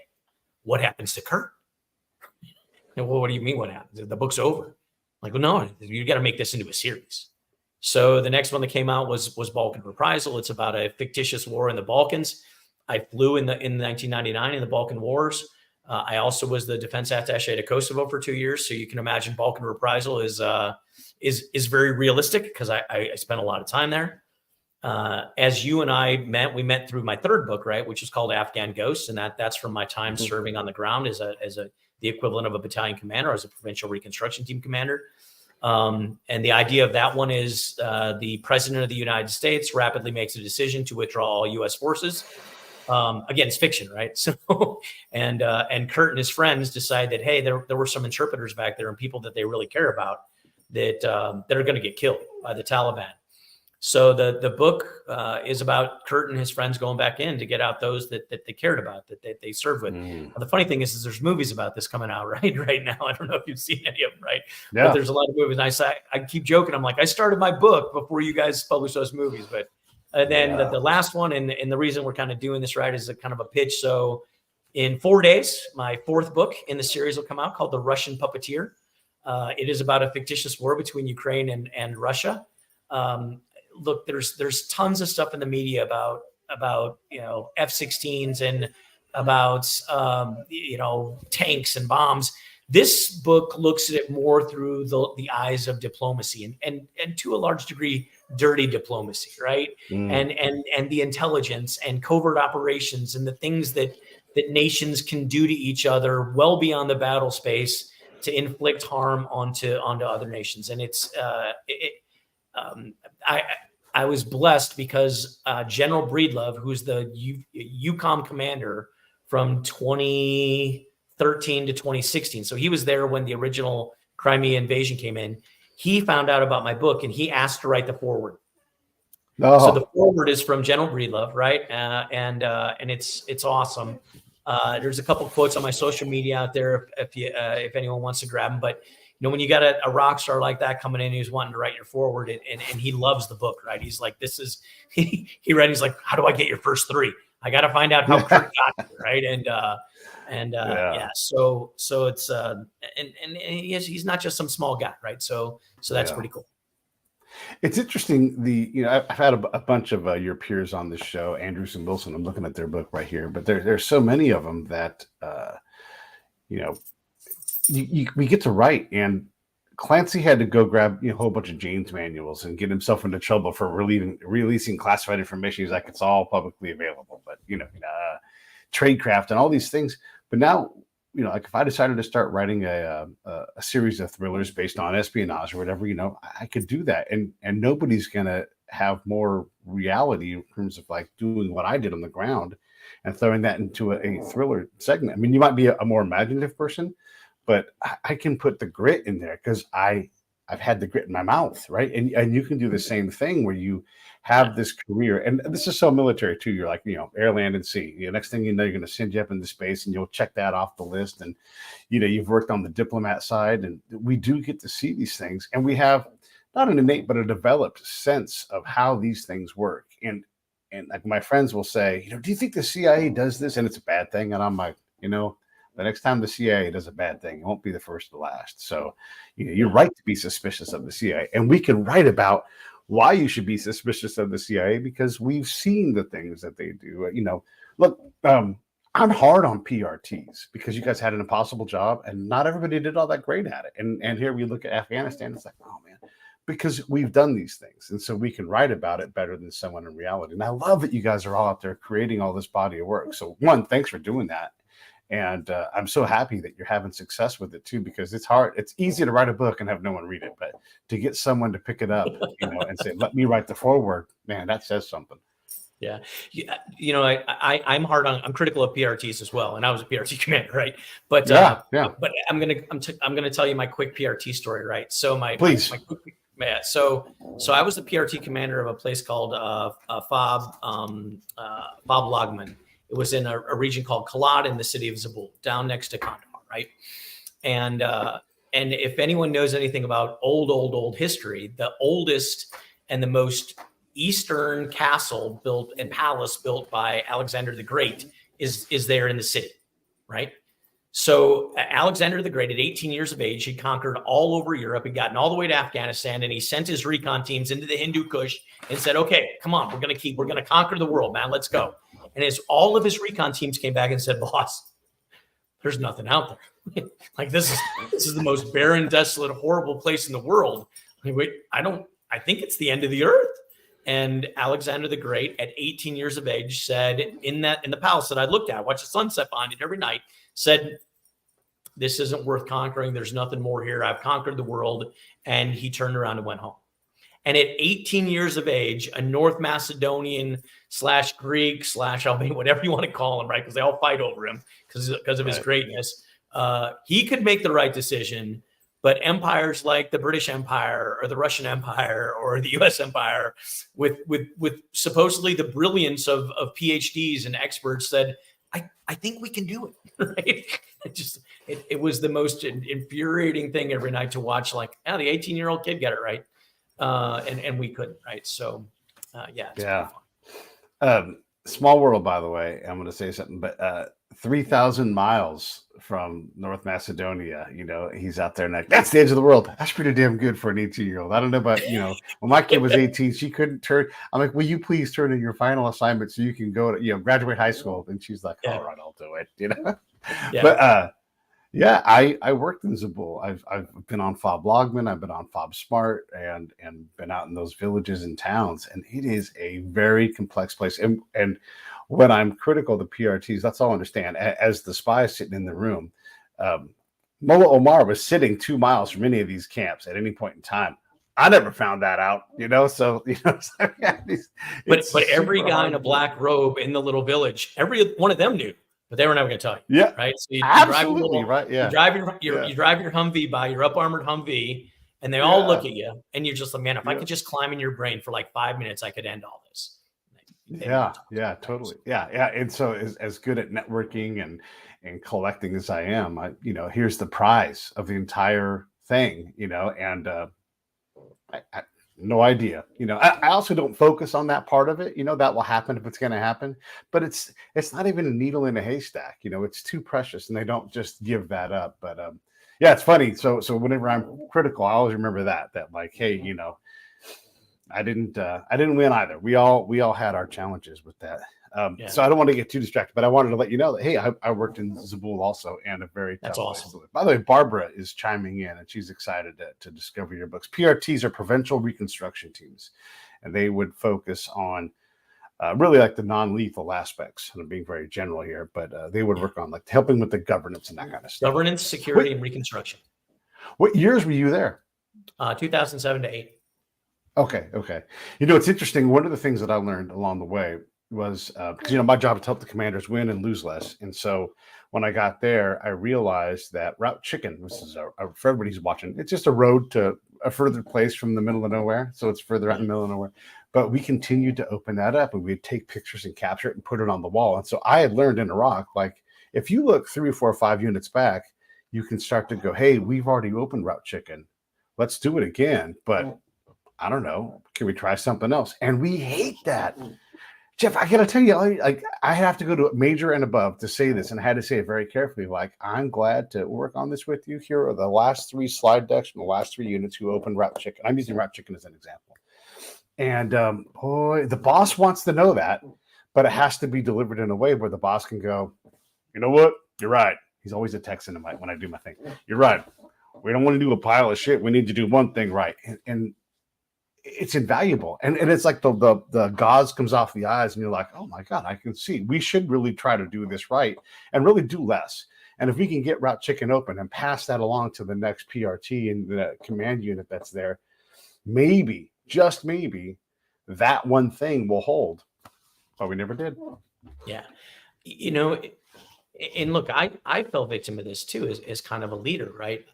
what happens to Kurt?" And, well, what do you mean? What happens? The book's over. I'm like, well, no, you got to make this into a series. So the next one that came out was Balkan Reprisal. It's about a fictitious war in the Balkans. I flew in 1999 in the Balkan Wars. I also was the defense attaché to Kosovo for 2 years. So you can imagine Balkan Reprisal is very realistic because I spent a lot of time there. As you and I met, we met through my third book, right, which is called Afghan Ghosts, and that's from my time serving on the ground as the equivalent of a battalion commander, as a provincial reconstruction team commander. And the idea of that one is the president of the United States rapidly makes a decision to withdraw all U.S. forces. Again, it's fiction, right? So, and Kurt and his friends decide that, hey, there were some interpreters back there and people that they really care about that are going to get killed by the Taliban. So the book is about Kurt and his friends going back in to get out those that they cared about, that they served with. The funny thing is there's movies about this coming out right now. I don't know if you've seen any of them, right? Yeah. But there's a lot of movies. And I keep joking. I'm like, I started my book before you guys published those movies. But then the last one, and the reason we're kind of doing this, right, is a kind of a pitch. So in 4 days, my fourth book in the series will come out, called The Russian Puppeteer. It is about a fictitious war between Ukraine and Russia. Look, there's tons of stuff in the media about F-16s and about tanks and bombs. This book looks at it more through the eyes of diplomacy and to a large degree dirty diplomacy, right? And the intelligence and covert operations and the things that nations can do to each other well beyond the battle space to inflict harm onto other nations. And I was blessed because General Breedlove, who's the EUCOM commander from 2013 to 2016, so he was there when the original Crimea invasion came in. He found out about my book and he asked to write the foreword. So the foreword is from General Breedlove, right? And it's awesome. There's a couple of quotes on my social media out there if anyone wants to grab them, but when you got a rock star like that coming in who's wanting to write your foreword and he loves the book, right? He's like, he's like, how do I get your first three? I got to find out how Kurt got it, right? So it's and he's not just some small guy, right? So that's pretty cool. It's interesting. I've had a bunch of your peers on this show, Andrews and Wilson. I'm looking at their book right here, but there's so many of them that we get to write, and Clancy had to go grab a whole bunch of Jane's manuals and get himself into trouble for releasing classified information. He's like, it's all publicly available, but tradecraft and all these things. But now, like if I decided to start writing a series of thrillers based on espionage or whatever, I could do that, and nobody's gonna have more reality in terms of like doing what I did on the ground and throwing that into a thriller segment. I mean, you might be a more imaginative person, but I can put the grit in there because I've had the grit in my mouth, right? And you can do the same thing where you have this career, and this is so military too. You're like, air, land, and sea. Next thing you know, you're going to send you up into space, and you'll check that off the list. And you've worked on the diplomat side, and we do get to see these things, and we have not an innate but a developed sense of how these things work. And like my friends will say, do you think the CIA does this and it's a bad thing? And I'm like, the next time the CIA does a bad thing, it won't be the first or last. So you're right to be suspicious of the CIA. And we can write about why you should be suspicious of the CIA because we've seen the things that they do. Look, I'm hard on PRTs because you guys had an impossible job and not everybody did all that great at it. And here we look at Afghanistan, it's like, oh man, because we've done these things. And so we can write about it better than someone in reality. And I love that you guys are all out there creating all this body of work. So one, thanks for doing that. And I'm so happy that you're having success with it too, because it's hard. It's easy to write a book and have no one read it, but to get someone to pick it up, and say, "Let me write the foreword," man, that says something. Yeah, I'm critical of PRTs as well, and I was a PRT commander, right? But But I'm gonna tell you my quick PRT story, right? So please. So I was the PRT commander of a place called Bob Logman. It was in a region called Kalad in the city of Zabul, down next to Kandahar, right? And if anyone knows anything about old history, the oldest and the most eastern castle built and palace built by Alexander the Great is there in the city, right? So Alexander the Great, at 18 years of age, he conquered all over Europe. He'd gotten all the way to Afghanistan, and he sent his recon teams into the Hindu Kush and said, okay, come on, we're going to conquer the world, man. Let's go. And as all of his recon teams came back and said, boss, there's nothing out there. Like, this is the most barren, desolate, horrible place in the world. I think it's the end of the earth. And Alexander the Great, at 18 years of age, said in the palace that I looked at, watch the sunset behind it every night, said, this isn't worth conquering. There's nothing more here. I've conquered the world. And he turned around and went home. And at 18 years of age, a North Macedonian / Greek / Albanian, whatever you want to call him, right? Because they all fight over him because of his greatness. He could make the right decision. But empires like the British Empire or the Russian Empire or the U.S. Empire, with supposedly the brilliance of PhDs and experts, said, I think we can do it. Right? It was the most infuriating thing every night to watch. Like, the 18-year-old kid got it right, and we couldn't. Right? So, yeah. Small world, by the way. I'm going to say something, but 3,000 miles from North Macedonia, he's out there and that's the edge of the world. That's pretty damn good for an 18-year-old. I don't know about, when my kid was 18, she couldn't turn. I'm like, will you please turn in your final assignment so you can go to, graduate high school? And she's like, all right, I'll do it, Yeah. But, I worked in Zabul. I've been on Fob Logman. I've been on Fob Smart and been out in those villages and towns. And it is a very complex place. And when I'm critical of the PRTs, that's all I understand. As the spy sitting in the room, Mullah Omar was sitting 2 miles from any of these camps at any point in time. I never found that out, So, but every guy in a black robe in the little village, every one of them knew. But they were never going to tell you. Yeah. Right. So you absolutely. Right. Yeah. You drive your Humvee by, your up armored Humvee, and they all look at you. And you're just like, man, if I could just climb in your brain for like 5 minutes, I could end all this. Yeah, totally. Yeah. And so as good at networking and collecting as I am, here's the prize of the entire thing, and I no idea. I also don't focus on that part of it. That will happen if it's going to happen, but it's not even a needle in a haystack. It's too precious, and they don't just give that up. But it's funny. So whenever I'm critical, I always remember that like, hey, I didn't win either. We all had our challenges with that. So I don't want to get too distracted, but I wanted to let you know that, hey, I worked in Zabul also, and a very tough awesome. By the way, Barbara is chiming in, and she's excited to discover your books. PRTs are provincial reconstruction teams, and they would focus on really like the non-lethal aspects. And I'm being very general here, but they would work on like helping with the governance and that kind of stuff. Governance, security, and reconstruction. What years were you there? 2007 to 8. Okay. It's interesting. One of the things that I learned along the way was because my job is to help the commanders win and lose less. And so when I got there, I realized that Route Chicken, this is for everybody who's watching, it's just a road to a further place from the middle of nowhere. So it's further out in the middle of nowhere. But we continued to open that up, and we'd take pictures and capture it and put it on the wall. And so I had learned in Iraq, like, if you look 3 or 4 or 5 units back, you can start to go, hey, we've already opened Route Chicken. Let's do it again. But I don't know. Can we try something else? And we hate that. Jeff, I got to tell you, like, I have to go to major and above to say this, and I had to say it very carefully. Like, I'm glad to work on this with you. Here are the last 3 slide decks from the last 3 units who opened Route Chicken. I'm using Route Chicken as an example. And boy, the boss wants to know that, but it has to be delivered in a way where the boss can go, you know what? You're right. He's always a Texan when I do my thing. You're right. We don't want to do a pile of shit. We need to do one thing right. And it's invaluable. And it's like the gauze comes off the eyes, and you're like, oh my God, I can see. We should really try to do this right and really do less. And if we can get Route Chicken open and pass that along to the next PRT and the command unit that's there, maybe, just maybe, that one thing will hold. But we never did. Yeah. And look, I fell victim of this too, as kind of a leader, right?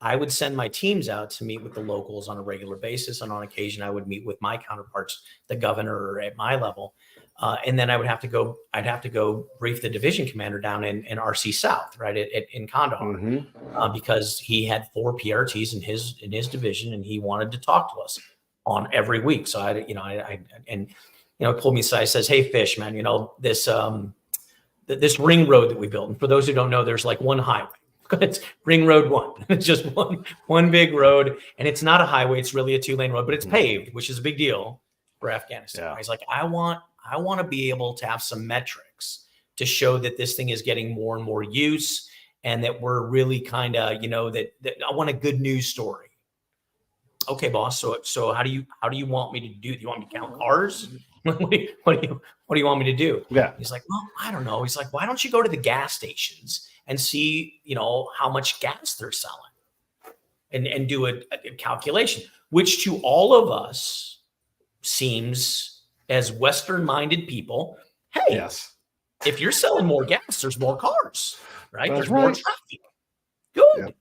I would send my teams out to meet with the locals on a regular basis. And on occasion, I would meet with my counterparts, the governor at my level. And then I'd have to go brief the division commander down in RC South, right, in Kandahar, because he had 4 PRTs in his division, and he wanted to talk to us on every week. So it pulled me aside, says, "Hey, Fish, man, this ring road that we built. And for those who don't know, there's like one highway. It's Ring Road 1. It's just one big road, and it's not a highway. It's really a 2-lane road, but it's paved, which is a big deal for Afghanistan." Yeah. He's like, I want to be able to have some metrics to show that this thing is getting more and more use, and that we're really kind of, that I want a good news story. Okay, boss. So how do you want me to do? Do you want me to count cars? What do you want me to do? Yeah. He's like, well, I don't know. He's like, why don't you go to the gas stations and see, how much gas they're selling, and do a calculation, which to all of us seems, as Western-minded people, hey, yes, if you're selling more gas, there's more cars, right? That's There's right. more traffic. Good. Yep.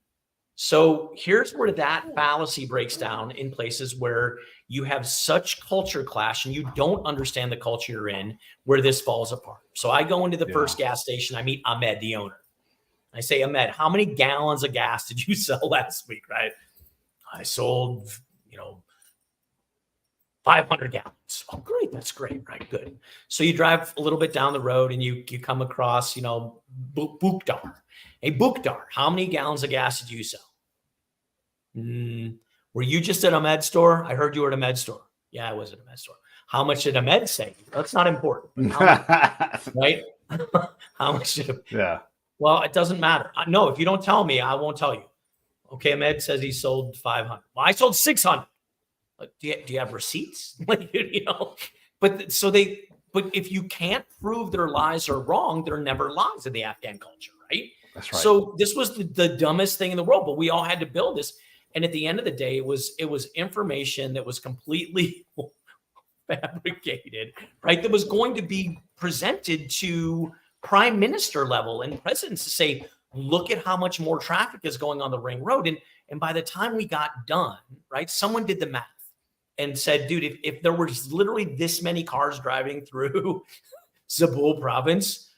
So here's where that fallacy breaks down in places where you have such culture clash and you don't understand the culture you're in, where this falls apart. So I go into the first gas station. I meet Ahmed, the owner. I say, Ahmed, how many gallons of gas did you sell last week? Right? I sold, 500 gallons. Oh, great. That's great. Right. Good. So you drive a little bit down the road and you come across, Bukdar. Hey, Bukdar, how many gallons of gas did you sell? Were you just at a med store? I heard you were at a med store. Yeah, I was at a med store. How much did a med say? That's not important. Right? How much did it? Yeah. Well, it doesn't matter. No, if you don't tell me, I won't tell you. Okay, Ahmed says he sold 500. Well, I sold 600. Like, do you have receipts? But if you can't prove their lies are wrong, they're never lies in the Afghan culture, right? That's right. So this was the dumbest thing in the world, but we all had to build this. And at the end of the day, it was information that was completely fabricated, right? That was going to be presented to prime minister level and presidents to say, look at how much more traffic is going on the ring road. And by the time we got done, right, someone did the math and said, dude, if there was literally this many cars driving through Zabul province,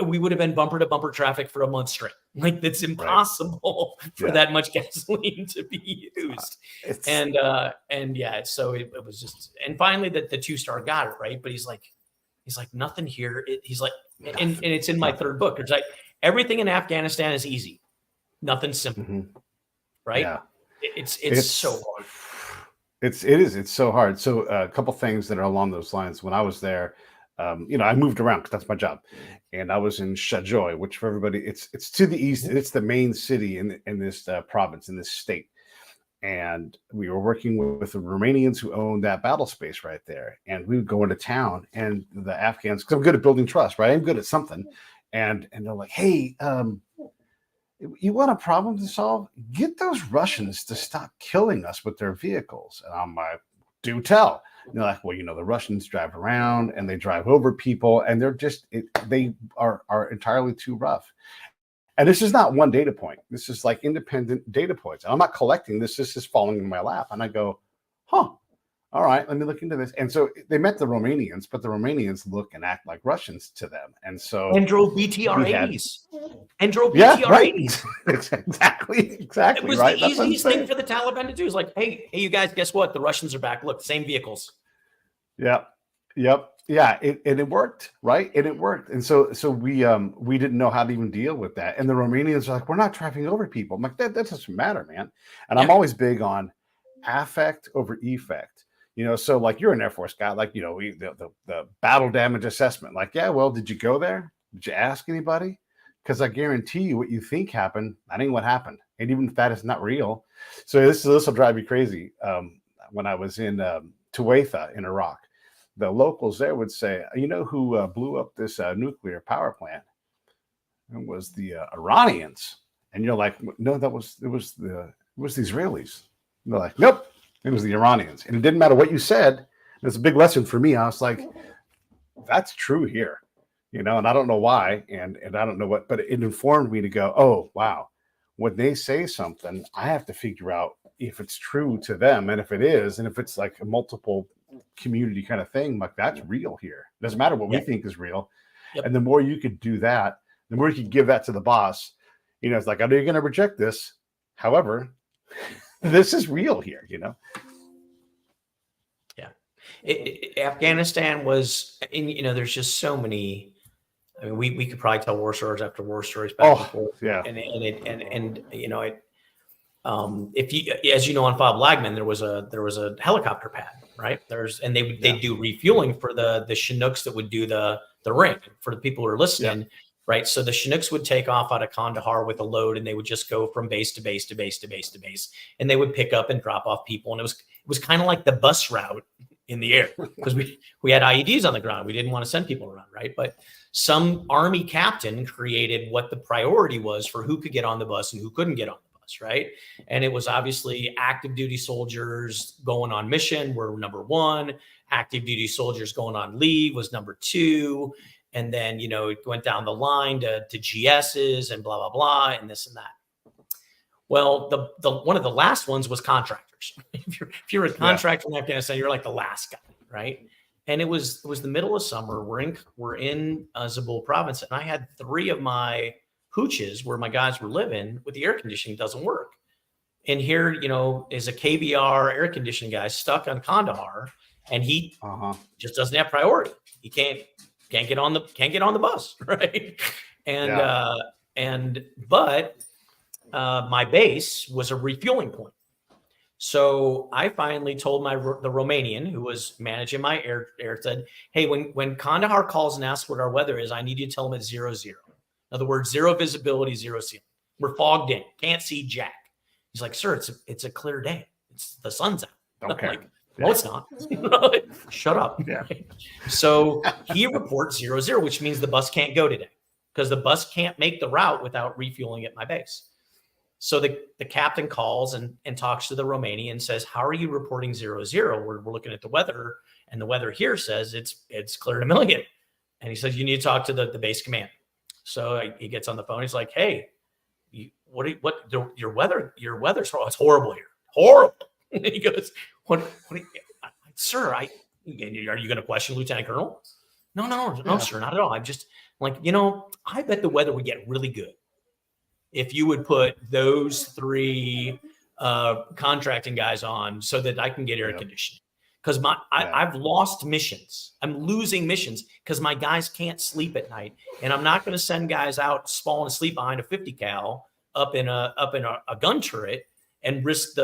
we would have been bumper to bumper traffic for a month straight. Like, that's impossible for that much gasoline to be used. So it was just, and finally the 2-star got it right. But he's like nothing here. He's like, and it's in my third book. It's like, everything in Afghanistan is easy. Nothing's simple. Right. Yeah. It's so hard. It's so hard. So a couple things that are along those lines. When I was there, I moved around because that's my job, and I was in Shajoy, which for everybody, it's to the east. It's the main city in this province, in this state. And we were working with the Romanians who owned that battle space right there. And we would go into town, and the Afghans, because I'm good at building trust, right? I'm good at something. And they're like, hey, you want a problem to solve? Get those Russians to stop killing us with their vehicles. And I'm like, do tell. And they're like, well, the Russians drive around and they drive over people, and they're they are entirely too rough. And this is not one data point. This is like independent data points. And I'm not collecting this. This is falling in my lap. And I go, all right, let me look into this. And so they met the Romanians, but the Romanians look and act like Russians to them. And so and drove BTR-80s. Right. Exactly. It was right. the easiest thing for the Taliban to do. Is like, hey, you guys, guess what? The Russians are back. Look, same vehicles. Yep. Yeah, it worked, right? And it worked. And so we didn't know how to even deal with that. And the Romanians are like, we're not driving over people. I'm like, that doesn't matter, man. And I'm always big on affect over effect. So like, you're an Air Force guy, like, the battle damage assessment. Like, yeah, well, did you go there? Did you ask anybody? Because I guarantee you what you think happened, that ain't what happened. And even if that is not real. So this will drive you crazy. When I was in Tuatha in Iraq, the locals there would say, who blew up this nuclear power plant? It was the Iranians. And you're like, no, it was the Israelis. And they're like, nope, it was the Iranians. And it didn't matter what you said. It's a big lesson for me. I was like, that's true here, and I don't know why, and I don't know what, but it informed me to go, oh, wow, when they say something, I have to figure out if it's true to them. And if it is, and if it's like a multiple community kind of thing, like, that's real here. It doesn't matter what we think is real. Yep. And the more you could do that, the more you could give that to the boss. It's like, I know you're going to reject this. However, this is real here, Afghanistan was, and there's just so many. I mean, we could probably tell war stories after war stories back and forth. Yeah. And if you, as you know, on Bob Lagman, there was a helicopter pad, right? They do refueling for the Chinooks that would do the ring for the people who are listening, right? So the Chinooks would take off out of Kandahar with a load, and they would just go from base to base to base to base to base, and they would pick up and drop off people, and it was kind of like the bus route in the air, because we had IEDs on the ground. We didn't want to send people around, right? But some Army captain created what the priority was for who could get on the bus and who couldn't get on the bus, right? And it was obviously active duty soldiers going on mission were number one. Active duty soldiers going on leave was number two. And then, it went down the line to GSs and blah, blah, blah, and this and that. Well, the one of the last ones was contractors. If you're a contractor in Afghanistan, you're like the last guy, right? And it was the middle of summer. We're in Zabul province, and I had 3 of my hooches where my guys were living with the air conditioning doesn't work. And here, is a KBR air conditioning guy stuck on Kandahar, and he just doesn't have priority. He can't get on the bus, right? But my base was a refueling point. So I finally told the Romanian who was managing my air said, hey, when Kandahar calls and asks what our weather is, I need you to tell him it's 0-0. In other words, 0 visibility, 0 ceiling. We're fogged in, can't see jack. He's like, sir, it's a clear day. The sun's out. Okay. Like, no, it's not. Shut up. Yeah. So he reports 0-0, which means the bus can't go today because the bus can't make the route without refueling at my base. So the captain calls and talks to the Romanian and says, how are you reporting 0-0? We're looking at the weather, and the weather here says it's clear to Milligan. And he says, you need to talk to the base command. So he gets on the phone. He's like, hey, your weather, it's horrible here. Horrible. And he goes, sir, are you going to question Lieutenant Colonel? No, sir, not at all. I'm just like, I bet the weather would get really good if you would put those 3 contracting guys on so that I can get air conditioning. Because I've lost missions. I'm losing missions because my guys can't sleep at night. And I'm not going to send guys out falling asleep behind a 50 cal up in a gun turret and risk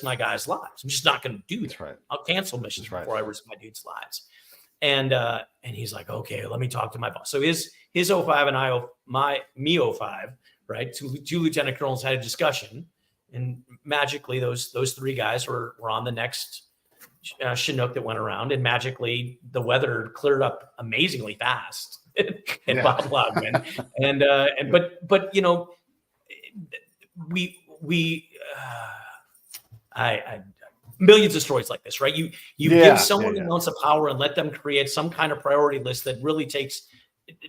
my guys' lives. I'm just not going to do that. Right. I'll cancel missions before I risk my dudes' lives. And he's like, okay, let me talk to my boss. So his 05 and me 05, right? Two lieutenant colonels had a discussion, and magically those 3 guys were on the next Chinook that went around, and magically the weather cleared up amazingly fast at Bob Lagman. I millions of stories like this, right? You give someone an ounce of power and let them create some kind of priority list that really takes.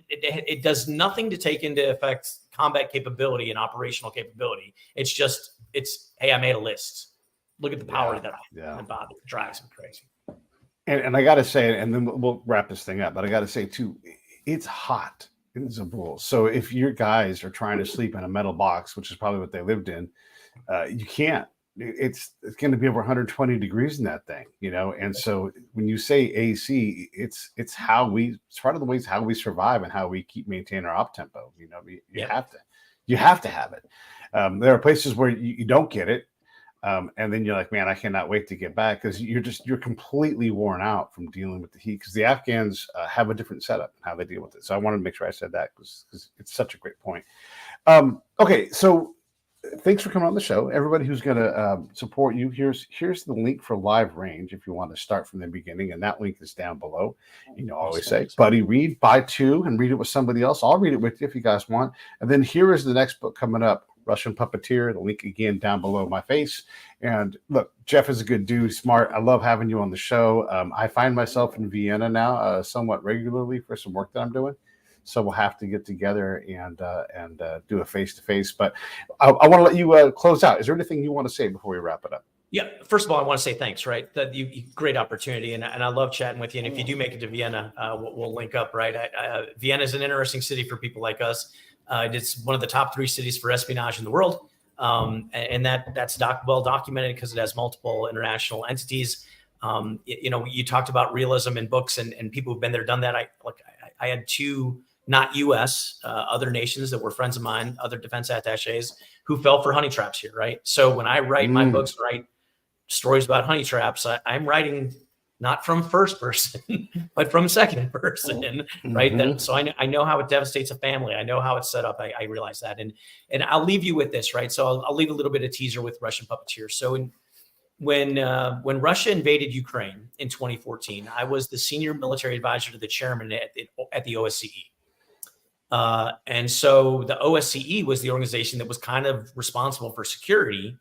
It does nothing to take into effect combat capability and operational capability. It's hey, I made a list. Look at the power that I have. Bob, it drives me crazy. And I got to say, and then we'll wrap this thing up, but I got to say too, it's hot in Zabul. So if your guys are trying to sleep in a metal box, which is probably what they lived in, you can't. It's going to be over 120 degrees in that thing, And so when you say AC, it's part of the ways how we survive and how we keep maintaining our op tempo. You have to have it. There are places where you don't get it, and then you're like, man, I cannot wait to get back because you're completely worn out from dealing with the heat. Because the Afghans have a different setup and how they deal with it. So I wanted to make sure I said that because it's such a great point. Okay, so. Thanks for coming on the show. Everybody who's going to support you, here's the link for Live Range if you want to start from the beginning, and that link is down below. Always say, buddy, buy 2 and read it with somebody else. I'll read it with you if you guys want. And then here is the next book coming up, Russian Puppeteer. The link again down below my face. And look, Jeff is a good dude, smart. I love having you on the show. I find myself in Vienna now somewhat regularly for some work that I'm doing. So we'll have to get together and do a face-to-face. But I want to let you close out. Is there anything you want to say before we wrap it up? Yeah. First of all, I want to say thanks, right? Great opportunity. And I love chatting with you. And if you do make it to Vienna, we'll link up, right? Vienna is an interesting city for people like us. It's one of the top 3 cities for espionage in the world. And that's well documented because it has multiple international entities. You talked about realism in books and people who've been there, done that. I had two, not U.S., other nations that were friends of mine, other defense attaches who fell for honey traps here, right? So when I write my books, write stories about honey traps, I'm writing not from first person, but from second person, right? So I know how it devastates a family. I know how it's set up. I realize that. And I'll leave you with this, right? So I'll leave a little bit of teaser with Russian puppeteers. So when Russia invaded Ukraine in 2014, I was the senior military advisor to the chairman at the OSCE. And so the OSCE was the organization that was kind of responsible for security.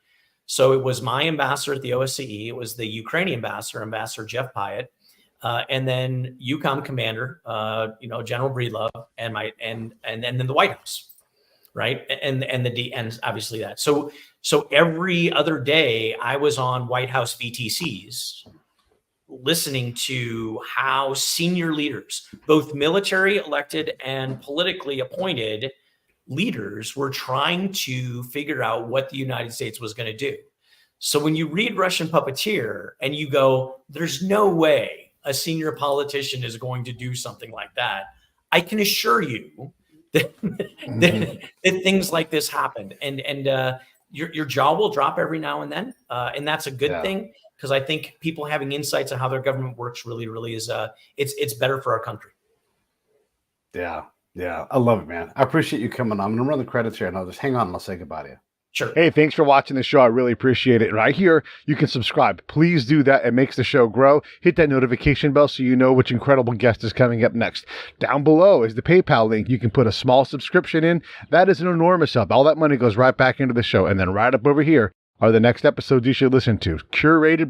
So it was my ambassador at the OSCE. It was the Ukrainian Ambassador Jeff Pyatt, and then EUCOM commander, General Breedlove, and then the White House, right? And obviously that. So every other day I was on White House VTCs listening to how senior leaders, both military elected and politically appointed leaders, were trying to figure out what the United States was going to do. So when you read Russian Puppeteer and you go, there's no way a senior politician is going to do something like that, I can assure you that, that things like this happen. And your jaw will drop every now and then. And that's a good thing, because I think people having insights on how their government works really is it's better for our country. Yeah, I love it, man. I appreciate you coming on. I'm gonna run the credits here, and I'll just hang on and I'll say goodbye to you. Sure. Hey, thanks for watching the show. I really appreciate it. Right here, you can subscribe. Please do that. It makes the show grow. Hit that notification bell so you know which incredible guest is coming up next. Down below is the PayPal link. You can put a small subscription in. That is an enormous help. All that money goes right back into the show. And then right up over here are the next episodes you should listen to, curated